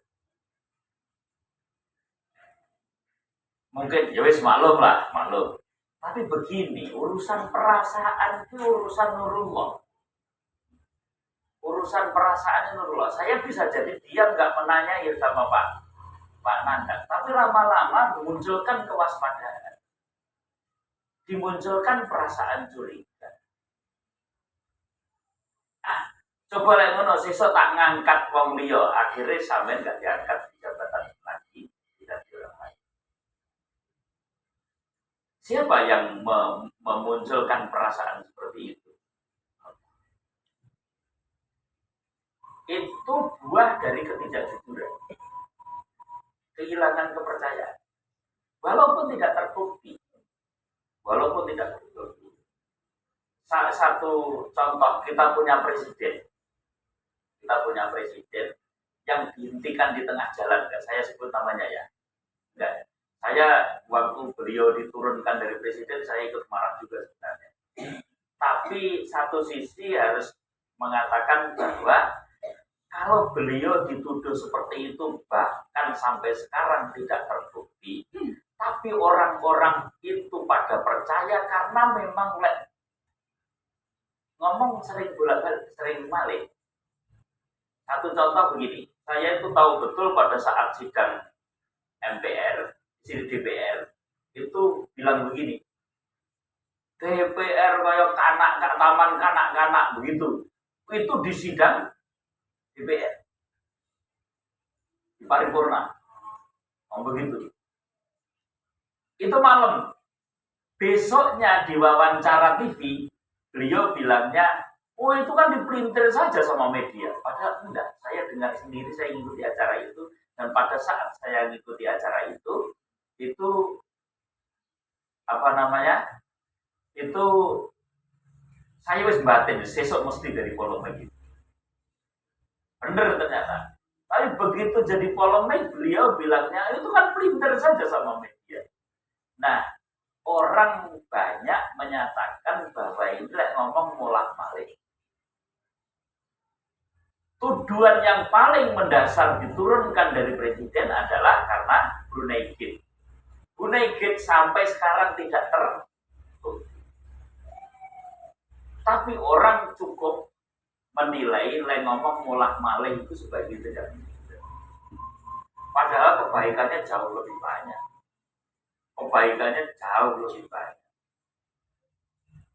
Mungkin ya wis maklum, tapi begini, urusan perasaan itu urusan nurullah. Urusan perasaan nurullah. Saya bisa jadi diam nggak menanya ya sama Pak Nanda, tapi lama-lama memunculkan kewaspadaan, dimunculkan perasaan curiga. Coba lek ngono sesuk tak ngangkat wong liya, akhirnya sampean gak diangkat di jabatan lagi, tidak diangkat. Siapa yang memunculkan perasaan seperti itu? Itu buah dari ketidakjujuran, kehilangan kepercayaan. Walaupun tidak terbukti. Satu contoh, kita punya presiden yang dihentikan di tengah jalan. Enggak saya sebut namanya ya. Enggak. Saya waktu beliau diturunkan dari presiden, saya ikut marah juga sebenarnya. Tapi satu sisi harus mengatakan bahwa kalau beliau dituduh seperti itu bahkan sampai sekarang tidak terbukti, tapi orang-orang itu pada percaya karena memang ngomong sering bolak-balik, sering balik. Satu contoh begini, saya itu tahu betul pada saat sidang MPR, DPR itu bilang begini, DPR kayak taman kanak-kanak begitu. Itu di sidang DPR di paripurna, begitu. Itu malam. Besoknya di wawancara TV, beliau bilangnya, oh itu kan dipelintir saja sama media. Padahal enggak, saya dengar sendiri, saya mengikuti acara itu. Dan pada saat saya mengikuti acara itu itu saya wis batin, sesok mesti dari polemik itu. Bener ternyata. Tapi begitu jadi polemik, beliau bilangnya, itu kan pelintir saja sama media. Nah, orang banyak menyatakan bahwa ini ngomong mulak-malik. Tuduhan yang paling mendasar diturunkan dari presiden adalah karena Brunei Gate. Brunei Gate sampai sekarang tidak terbukti. Tapi orang cukup menilai ngomong mulak-malik itu sebagai tidak. Padahal kebaikannya jauh lebih banyak.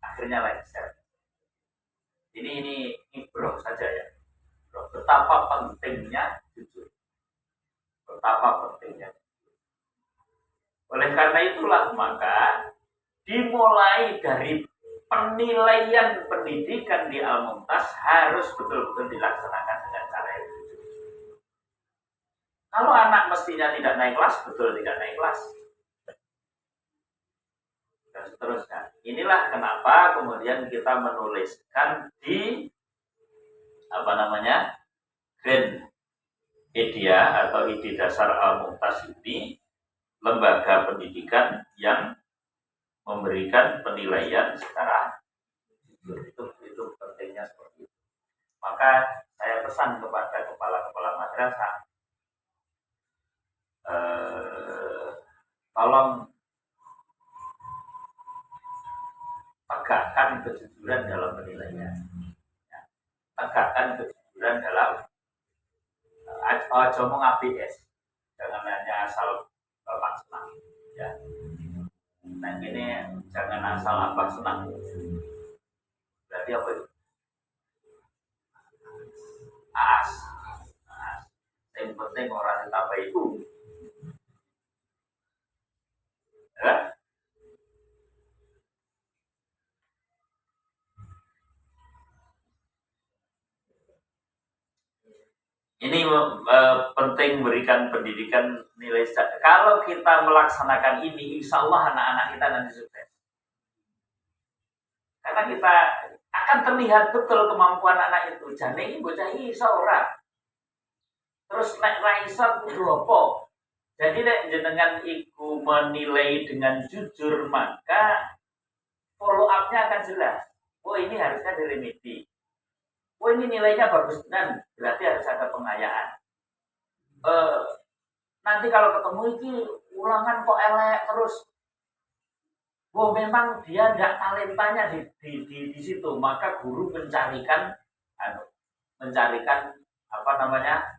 Akhirnya lengser. Ini bro saja ya. Betapa pentingnya jujur. Oleh karena itulah maka dimulai dari penilaian pendidikan di Al-Mumtaz harus betul-betul dilaksanakan dengan cara yang jujur. Kalau anak mestinya tidak naik kelas, betul tidak naik kelas. Dan seterusnya. Inilah kenapa kemudian kita menuliskan di Grand Idea atau Ide Dasar Al-Mumtaz ini lembaga pendidikan yang memberikan penilaian secara jujur. Itu pentingnya seperti itu. Maka saya pesan kepada kepala-kepala madrasah, tolong tegakkan kejujuran dalam penilaian. Ya, tegakkan kejujuran dalam ngomong ABS, jangan hanya asal bapak senang. Ya. Nah ini jangan asal abah senang. Berarti apa itu? As. Yang penting orang ditambah itu. Ya? Ini penting memberikan pendidikan nilai standar. Kalau kita melaksanakan ini, insya Allah anak-anak kita nanti sukses. Karena kita akan terlihat betul kemampuan anak itu. Jane ini bocah iso ora. Terus nek ra iso kudu apa? Jadi nek jenengan iku menilai dengan jujur, maka follow up-nya akan jelas. Oh ini harusnya diremedi. Oh ini nilainya bagus dan berarti harus ada pengayaan. Nanti kalau ketemu ini ulangan kok elek terus. Oh memang dia tidak talentanya di situ, maka guru mencarikan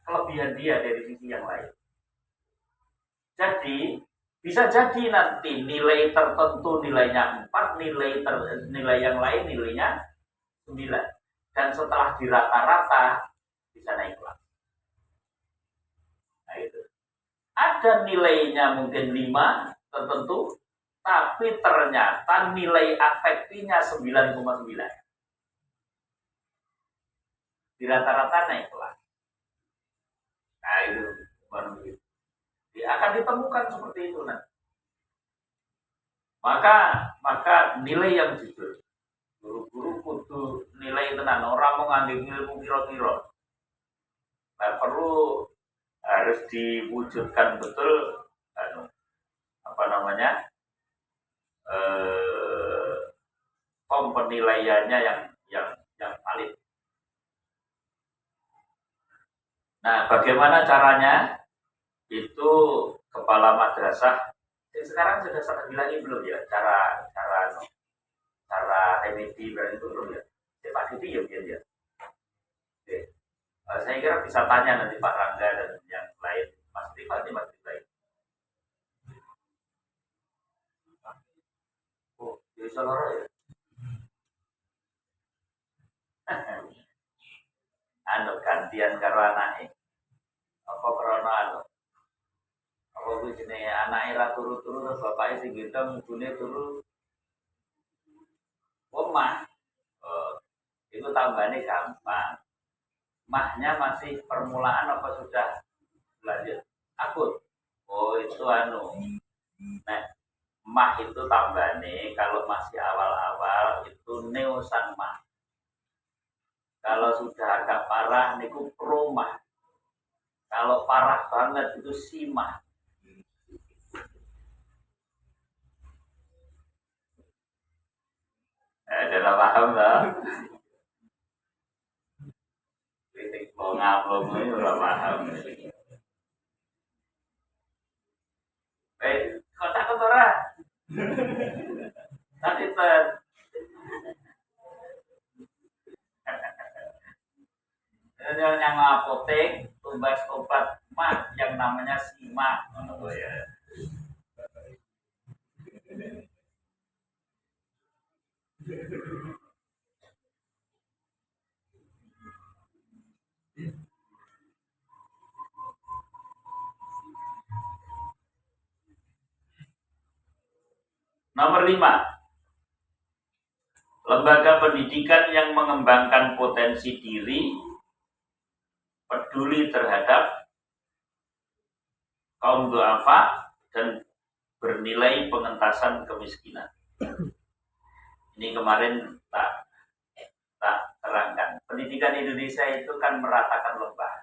kelebihan dia dari sisi yang lain. Jadi bisa jadi nanti nilai tertentu nilainya 4, nilai yang lain nilainya 9. Dan setelah dirata-rata bisa naik kelas. Nah itu. Ada nilainya mungkin 5 tertentu, tapi ternyata nilai afektinya 9,9. Di rata-rata naik kelas. Nah itu baru begitu. Akan ditemukan seperti itu nanti. Maka nilai yang jujur. Guru-guru kudu nilai tenan, orang mau ngambil ilmu kira-kira. Nah, perlu harus diwujudkan betul penilaiannya yang valid. Nah, bagaimana caranya? Itu kepala madrasah. Sekarang sudah saya bilangin belum ya cara remedi berarti itu belum ya? Pak Didi ya mungkin ya. Oke. Saya kira bisa tanya nanti Pak Rangga dan yang lain. Mas Rifat. Oh, bisa loro ya. Gantian karo anake. Apa krana apa kuwi jenenge anake ra turu-turu terus bapake sing gendong ibune turu. Mah. Itu tambahnya gampang. Mahnya masih permulaan apa sudah lanjut? Akut. Oh itu Nah, mah itu tambahnya kalau masih awal-awal itu neosan mah. Kalau sudah agak parah niku promah. Kalau parah banget itu simah. Adalah paham tak? Kritik ngabung ini udah paham. Kotak kotoran. Nanti yang apotek tumbas obat mah yang namanya simak. Oh ya. Nomor 5, lembaga pendidikan yang mengembangkan potensi diri, peduli terhadap kaum duafa dan bernilai pengentasan kemiskinan. Ini kemarin tak terangkan. Pendidikan Indonesia itu kan meratakan lembah.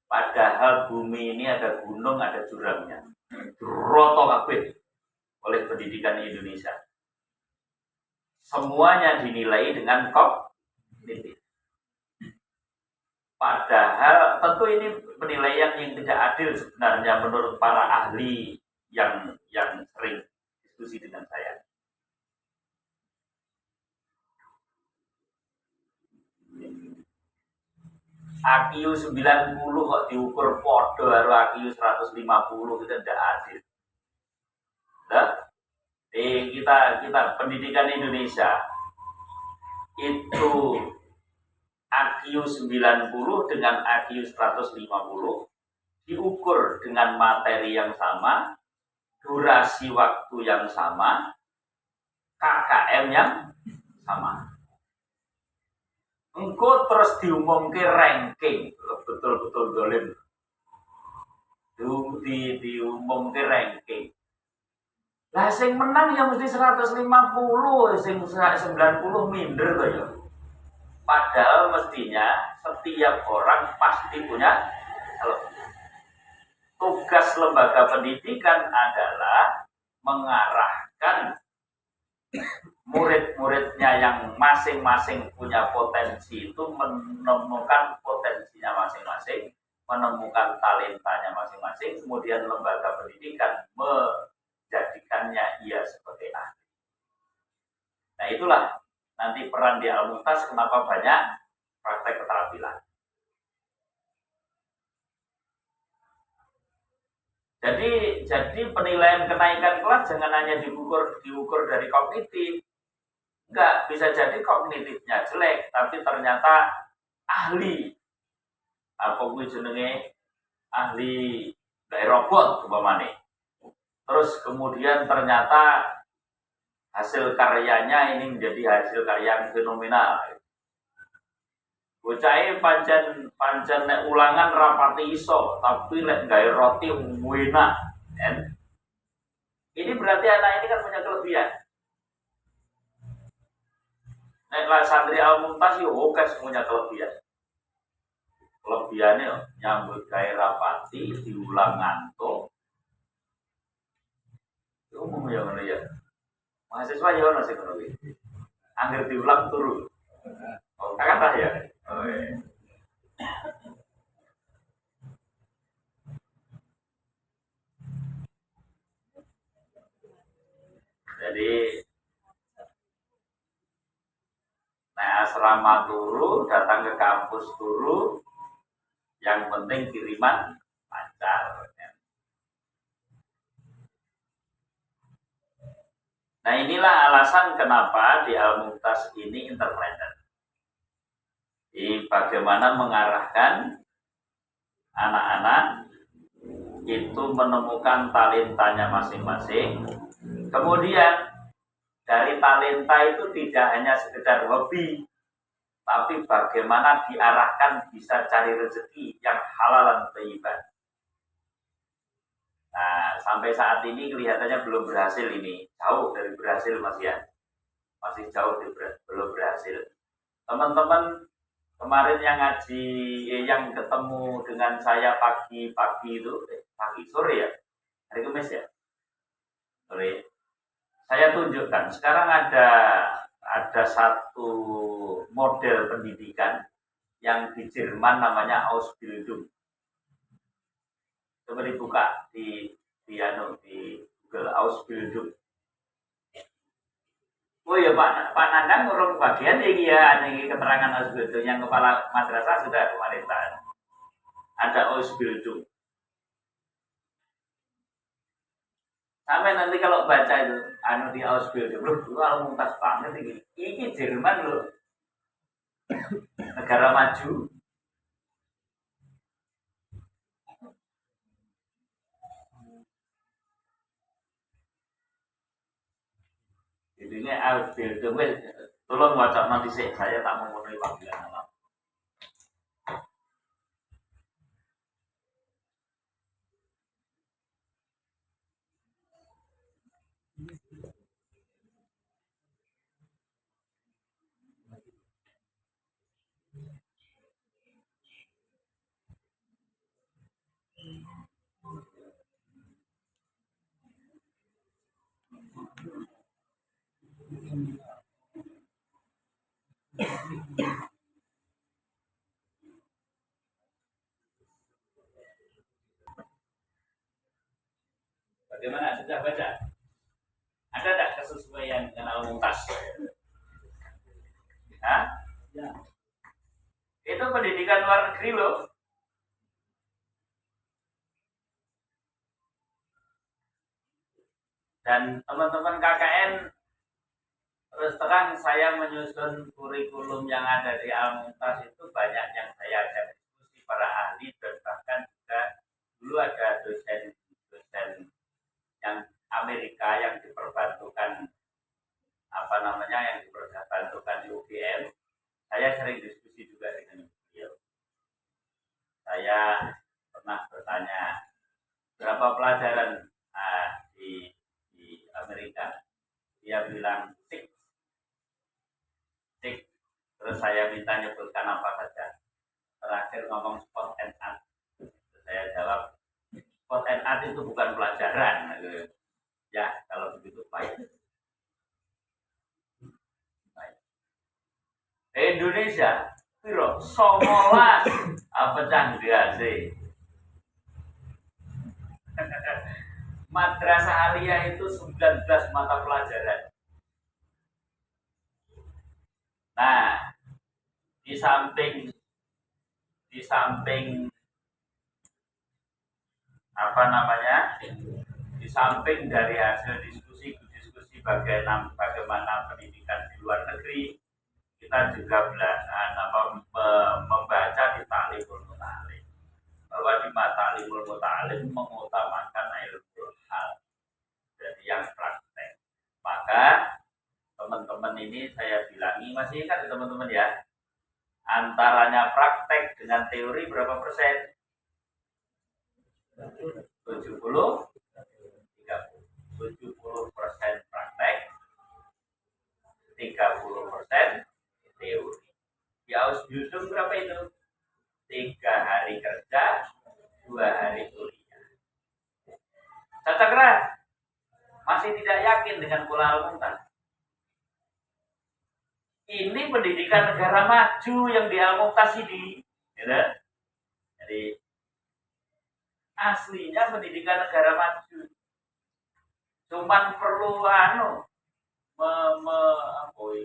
Padahal bumi ini ada gunung, ada jurangnya. Roto kabeh oleh pendidikan Indonesia. Semuanya dinilai dengan kognitif. Padahal tentu ini penilaian yang tidak adil sebenarnya menurut para ahli yang sering diskusi dengan saya. AQU 90 kok diukur podo karo AQU 150 itu tidak adil. Nah, kita pendidikan Indonesia itu AQU 90 dengan AQU 150 diukur dengan materi yang sama, durasi waktu yang sama, KKM yang sama. Engko terus diumumke ranking, betul-betul dolim. Diumumke ranking. Lah sing menang ya mesti 150, sing 90 minder to ya. Padahal mestinya setiap orang pasti punya tugas lembaga pendidikan adalah mengarahkan murid-muridnya yang masing-masing punya potensi itu menemukan potensinya masing-masing, menemukan talentanya masing-masing, kemudian lembaga pendidikan menjadikannya ia sebagai ahli. Nah itulah nanti peran di Al-Mumtaz kenapa banyak praktek keterampilan. Jadi penilaian kenaikan kelas jangan hanya diukur dari kognitif. Enggak, bisa jadi kognitifnya jelek, tapi ternyata ahli. Apa kuwi jenenge? Ahli gawe robot umpamane. Terus kemudian ternyata hasil karyanya ini menjadi hasil karya yang fenomenal. Bocahe pancen nek ulangan rapati iso, tapi nek gawe roti enak. Ini berarti anak ini kan punya kelebihan. Nek santri Al-Mumtaz yo oke semuanya kelebihan. Kelebihannya nyambut gawe rapati diulang ngantuk. Itu umum ya ngono ya. Mahasiswa ya ono sing ngono iki. Angger diulang turu. Oh, kata ya. Oh, iya. Jadi naik asrama turu, datang ke kampus turu, yang penting kiriman lancar. Nah inilah alasan kenapa di Al-Mumtaz ini independen. Bagaimana mengarahkan anak-anak itu menemukan talentanya masing-masing. Kemudian dari talenta itu tidak hanya sekedar hobi, tapi bagaimana diarahkan bisa cari rezeki yang halal dan thayyiban. Nah, sampai saat ini kelihatannya belum berhasil ini. Jauh dari berhasil Mas ya. Masih jauh belum berhasil. Teman-teman kemarin yang ngaji, yang ketemu dengan saya pagi itu, pagi sore ya? Hari Kamis ya? Sore. Saya tunjukkan, sekarang ada satu model pendidikan yang di Jerman namanya Ausbildung. Coba dibuka di Google Ausbildung. Oh ya Pak Nandang ngurung bagian ya ini keterangan Ausbildung yang kepala madrasah sudah kemarin. Ada Ausbildung. Sampai nanti kalau baca itu di Ausbildung, lu Al-Mumtaz banget ini. Ini Jerman loh. Negara maju. Ini Ausbildung, tolong wacana nanti saya tak memenuhi panggilan alam. Bagaimana, sudah baca? Ada tidak kesesuaian dengan Al-Mumtaz? Hah? Ya. Itu pendidikan luar negeri loh. Dan teman-teman KKN, terus terang saya menyusun kurikulum yang ada di Al-Mumtaz itu banyak yang saya ajak diskusi para ahli, dan bahkan juga dulu ada dosen yang Amerika yang diperbantukan yang diperbantukan di UGM. Saya sering diskusi juga dengan beliau. Saya pernah bertanya berapa pelajaran di Amerika. Dia bilang six. Terus saya minta nyebutkan apa saja. Terakhir ngomong sport and art. Saya jawab, sport and art itu bukan pelajaran. Ya, kalau begitu baik. Indonesia, piro 19 pecah sih. Madrasah aliyah itu 19 mata pelajaran. Nah, di samping di samping dari hasil diskusi bagaimana pendidikan di luar negeri, kita juga membaca di Ta'limul Muta'alim, bahwa di Ta'limul Muta'alim mengutamakan ilmu hal dari yang praktek. Maka teman-teman ini saya bilangi, masih ingat teman-teman ya, antaranya praktek dengan teori berapa persen? 70% praktek, 30% teori. Di Ausbildung berapa itu? 3 hari kerja, 2 hari kuliah. Cacat keras, masih tidak yakin dengan pola Al-Mumtaz. Ini pendidikan negara maju yang di Al-Mumtaz ini, gitu? Jadi aslinya pendidikan negara maju, cuman perlu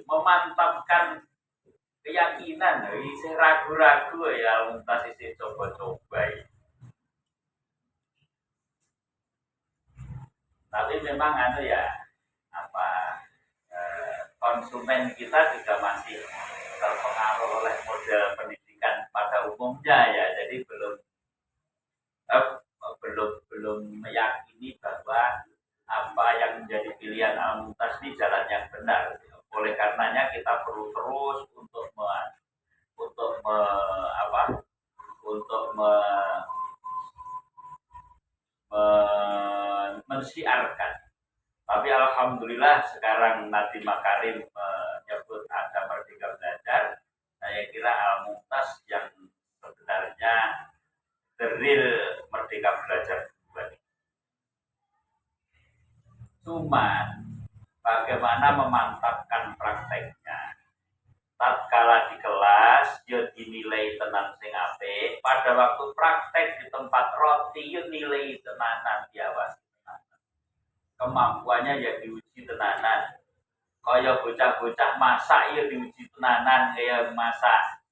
memantapkan keyakinan. Isi ragu-ragu ya Al-Mumtaz isi coba-coba ya. Tapi memang konsumen kita juga masih terpengaruh oleh model pendidikan pada umumnya ya, jadi belum meyakini bahwa apa yang menjadi pilihan Al-Mumtaz ini jalan yang benar. Oleh karenanya kita perlu terus untuk mensiarkan. Tapi alhamdulillah sekarang Nadiem Makarim menyebut ada Merdeka Belajar. Saya kira Al-Mumtaz yang sebenarnya the real Merdeka Belajar. Cuman bagaimana memantapkan prakteknya. Tatkala di kelas dia dinilai tenan sing apik, pada waktu praktek di tempat roti dia nilai tenanan, diawasi tenanan. Kemampuannya ya diuji tenanan. Kaya bocah-bocah masak ya diuji tenanan, kayak masak.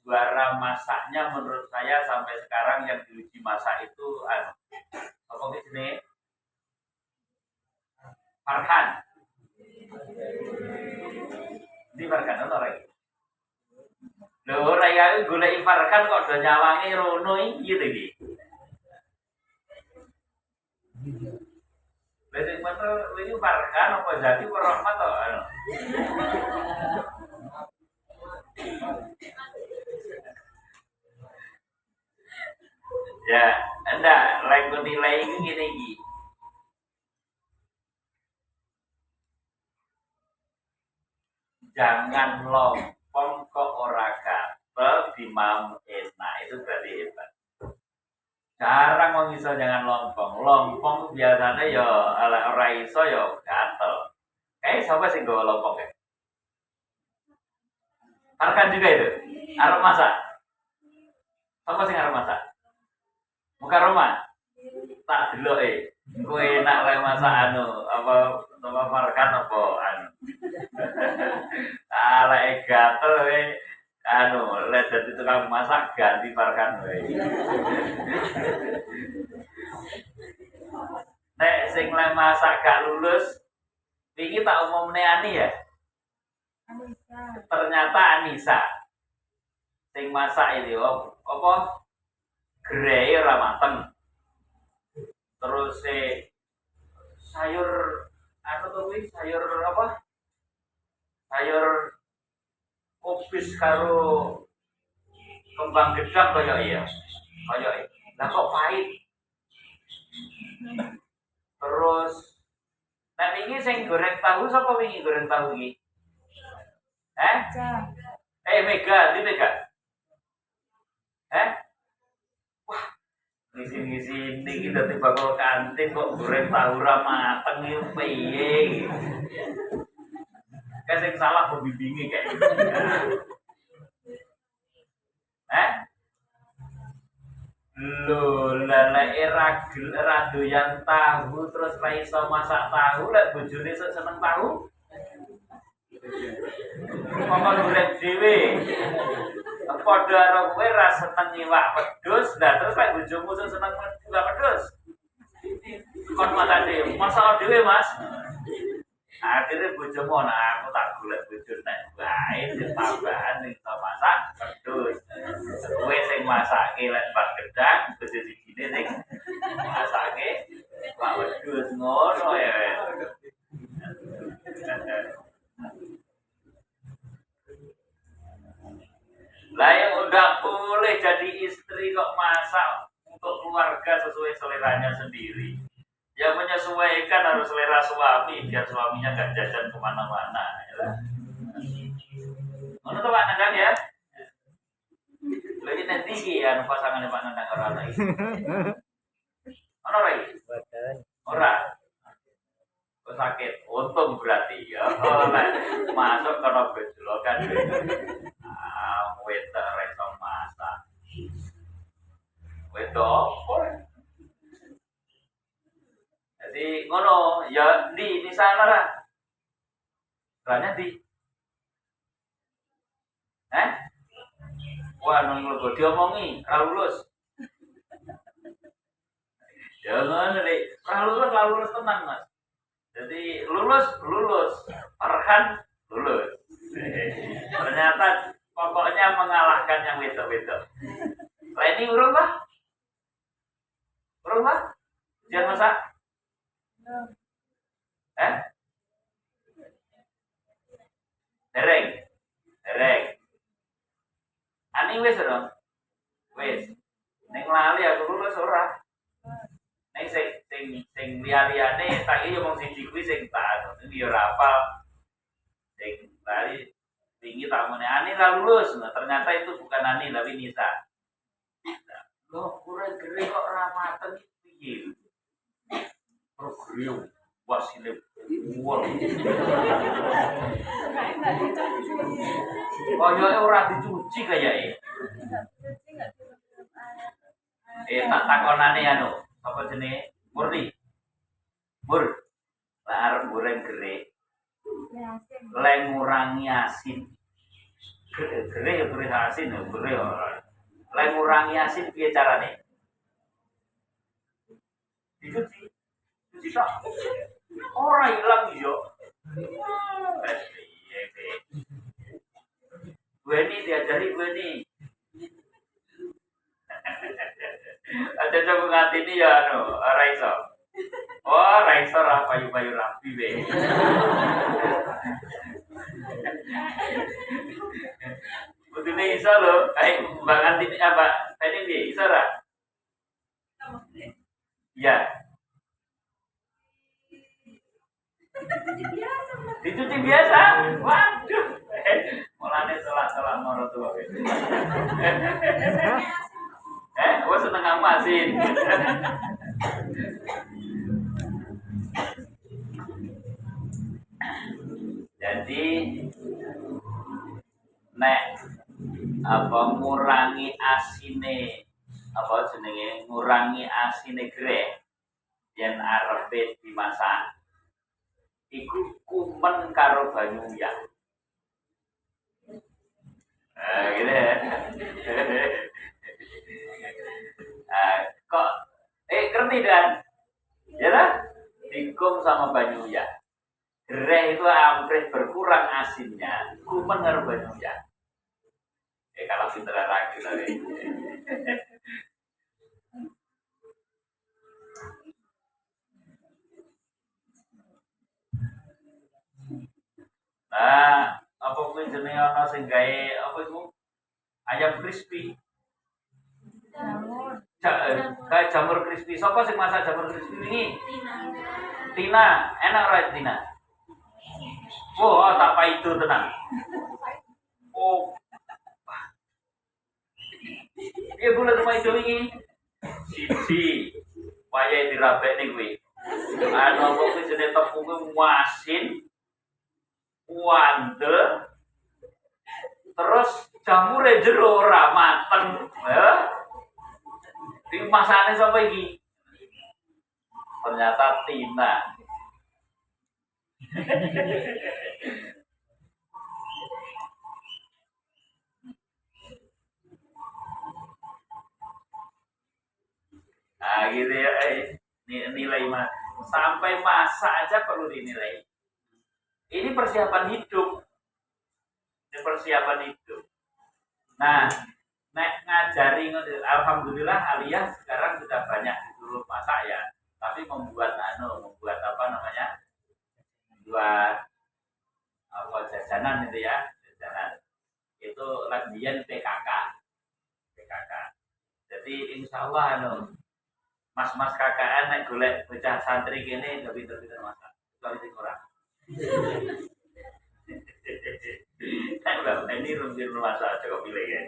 Juara masaknya menurut saya sampai sekarang yang diuji masak itu apa ini? Farhan. Di Farhan atau orang? Lho, raya golek Farhan kok do nyawangi rono iki iki. Besok metu iki Farhan apa jadi rahmat to? Ya, enggak, lek nilai iki ngene iki. Jangan lompong kok ora gatel dimam enak, itu berarti hebat. Jarang wong iso jangan lompong. Lompong biasanya ya ora iso ya gatel. Kayak siapa sih nggawa lompong ya? Arkan juga itu. Arep masak. Siapa sih arep masak? Muka Roma. Tak deloke. Ku enak lah masak apa markan apa anu. Ala gatel we lek dadi tukang masak ganti markan we. Nek sing le masak gak lulus, iki tak umumne Ani ya. Anissa. Ternyata Anissa sing masak ini apa greye ora mateng. Terus sayur sayur apa? Sayur kubis karo kembang gedang kaya iya. Kaya lah kok pahit. Terus nek wingi sing goreng tahu sapa wingi goreng tahu iki? Aja. Mega, di Mega. Wah, ngisi-ngisi ini kita tiba ke kantin kok goreng tahu ra mateng iki piye gitu. Kan sing salah pembimbinge kayak gitu. Lho, lek ra doyan tahu terus ra iso masak tahu, lek bojone seneng tahu. Ngomong golek dhewe. Padha karo kowe ra seneng iwak wedhus, lah terus lek bojomu seneng iwak wedhus. Kon makan dhewe, masak dhewe, Mas. Akhirnya bojomu aku tak golek bojo nek wae tambahan ning masak wedhus. Kowe sing masake lek bak gedang, bojo sikine sing masake iwak wedhus ngono ya. Lah yang enggak boleh jadi istri kok masak untuk keluarga sesuai seleranya sendiri. Yang menyesuaikan harus selera suami biar suaminya nggak jajan kemana-mana. Mana tuh Pak Nandang ya? Lagi nanti ya pasangan Pak Nandang orang lain. Mana lagi? Orang. Kok sakit? Untung berarti ya. Masuk ke bejlokan. Wedok reso masak. Wedok. Jadi ngono ya di sana lah. Ranya di. Wah nang lego diomongi, ra lulus. Jangan nih, ra lulus tenang Mas. Jadi lulus, Farhan lulus. Ternyata pokoknya mengalahkan yang wedok-wedok. Lah ini urung Pak? Urung Pak? Jangan masak? Dereng. Ani wis dong. Wis. Ning lali aku lulus ora. Ning sing liya-liyane tak iki wong siji kuwi sing tak iki yo ora hafal. Sing lali tinggi tamune Ani lah lulus. Nah, ternyata itu bukan Ani tapi Nisa. Loh, kurang gede kok ora mateng piye? Progrio wasile wol. Koyoke ora dicuci kayake. Tak takonane apa jenenge? Murni. Mur. Lah arep goreng gere. Lek ngurangi asin. Gere ya tulis asin ya gere ora. Lek ngurangi asin piye carane? Dicuci. Cuci tok. Ora ilang yo. Gue ini diajari gue nih. Ada coba nganti ini ya Raiso. Oh Raiso lah payu-payu rapi be. Udah iso lo. Mbak nganti ini apa? Tadi dia iso lah. Ya. Dicuci biasa. Waduh. Mulane salah marah tuh. Gue seneng amasin. Jadi nek apa ngurangi asine apa jenenge ngurangi asine greh yen arepe dimasak iku kumen karo banyu uyah. Gitu ya. Kok ngerti dan ya lah dikum sama banyu uyah. Gereh itu hampir berkurang asinnya, kumen karo banyu uyah. Kalau pinter lagi tadi. Nah, apa kuwi jenenge ana sing gawe apa iku? Ayam crispy. Jamur. Kayak jamur crispy. Siapa sing masak jamur crispy ini? Tina. Tina, enak right Tina. Oh, tak itu tenang. Oh. Iya bulan rumah itu ini. Siji. Waya dirabek nih kuwi. Ana apa kuwi jenenge tepung masin. Wandel. Terus jamure jero ora mateng, ya. Iki masakane sapa iki? Ternyata Tina. Nah, gitu ya, nilai sampai masak aja perlu dinilai. Ini persiapan hidup. Ini persiapan hidup. Nah, nek ngajari, alhamdulillah Aliyah sekarang sudah banyak disuruh masak ya. Tapi membuat apa namanya? Membuat apa jajanan itu ya, jajanan. Itu lagian PKK. Jadi insya Allah mas-mas KKN nek golek bocah santri kene gak pinter-pinter masak. Kalau sing ora. Kan Mbak ini rumah masak aja kok pilih ya.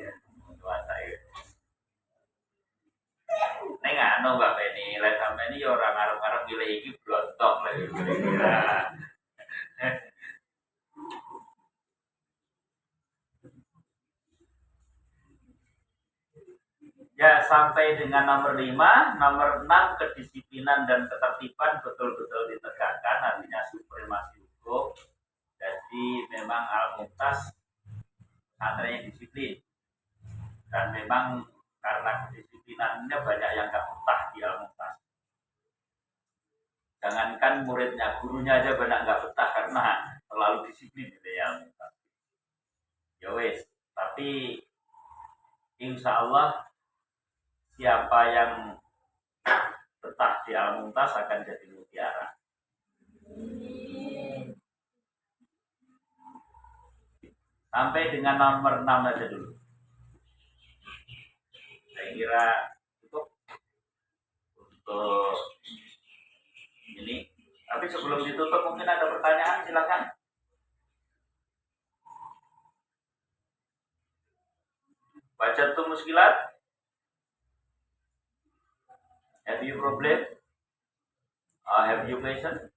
Masak ya. Neng Mbak Penny, lek sampe ini ya ora ngarep-ngarep pilih iki blontok lagi. Ya, sampai dengan nomor 5, nomor 6 kedisiplinan dan ketertiban betul-betul ditegakkan, artinya supremasi hukum. Jadi memang Al-Mumtaz santrinya disiplin. Dan memang karena kedisiplinannya banyak yang gak betah di Al-Mumtaz. Jangankan muridnya, gurunya aja banyak gak betah karena terlalu disiplin gitu ya Al-Mumtaz. Ya wes, tapi insya Allah siapa yang betah di Al-Mumtaz akan jadi mutiara. Sampai dengan nomor 6 aja dulu. Saya kira cukup untuk ini. Tapi sebelum ditutup mungkin ada pertanyaan, silakan. Baca tuh muskilat. Have you problem? Have you question?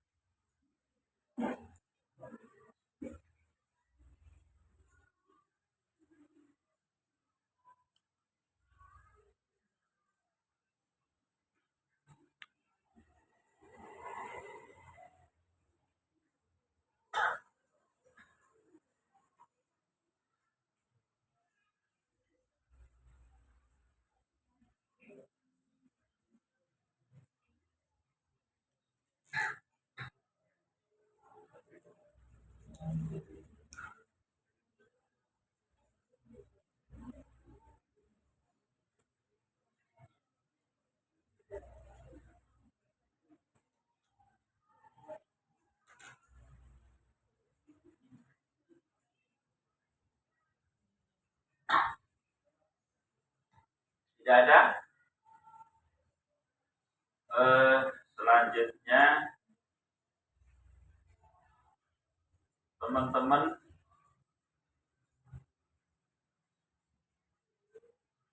Tidak ada. Selanjutnya teman-teman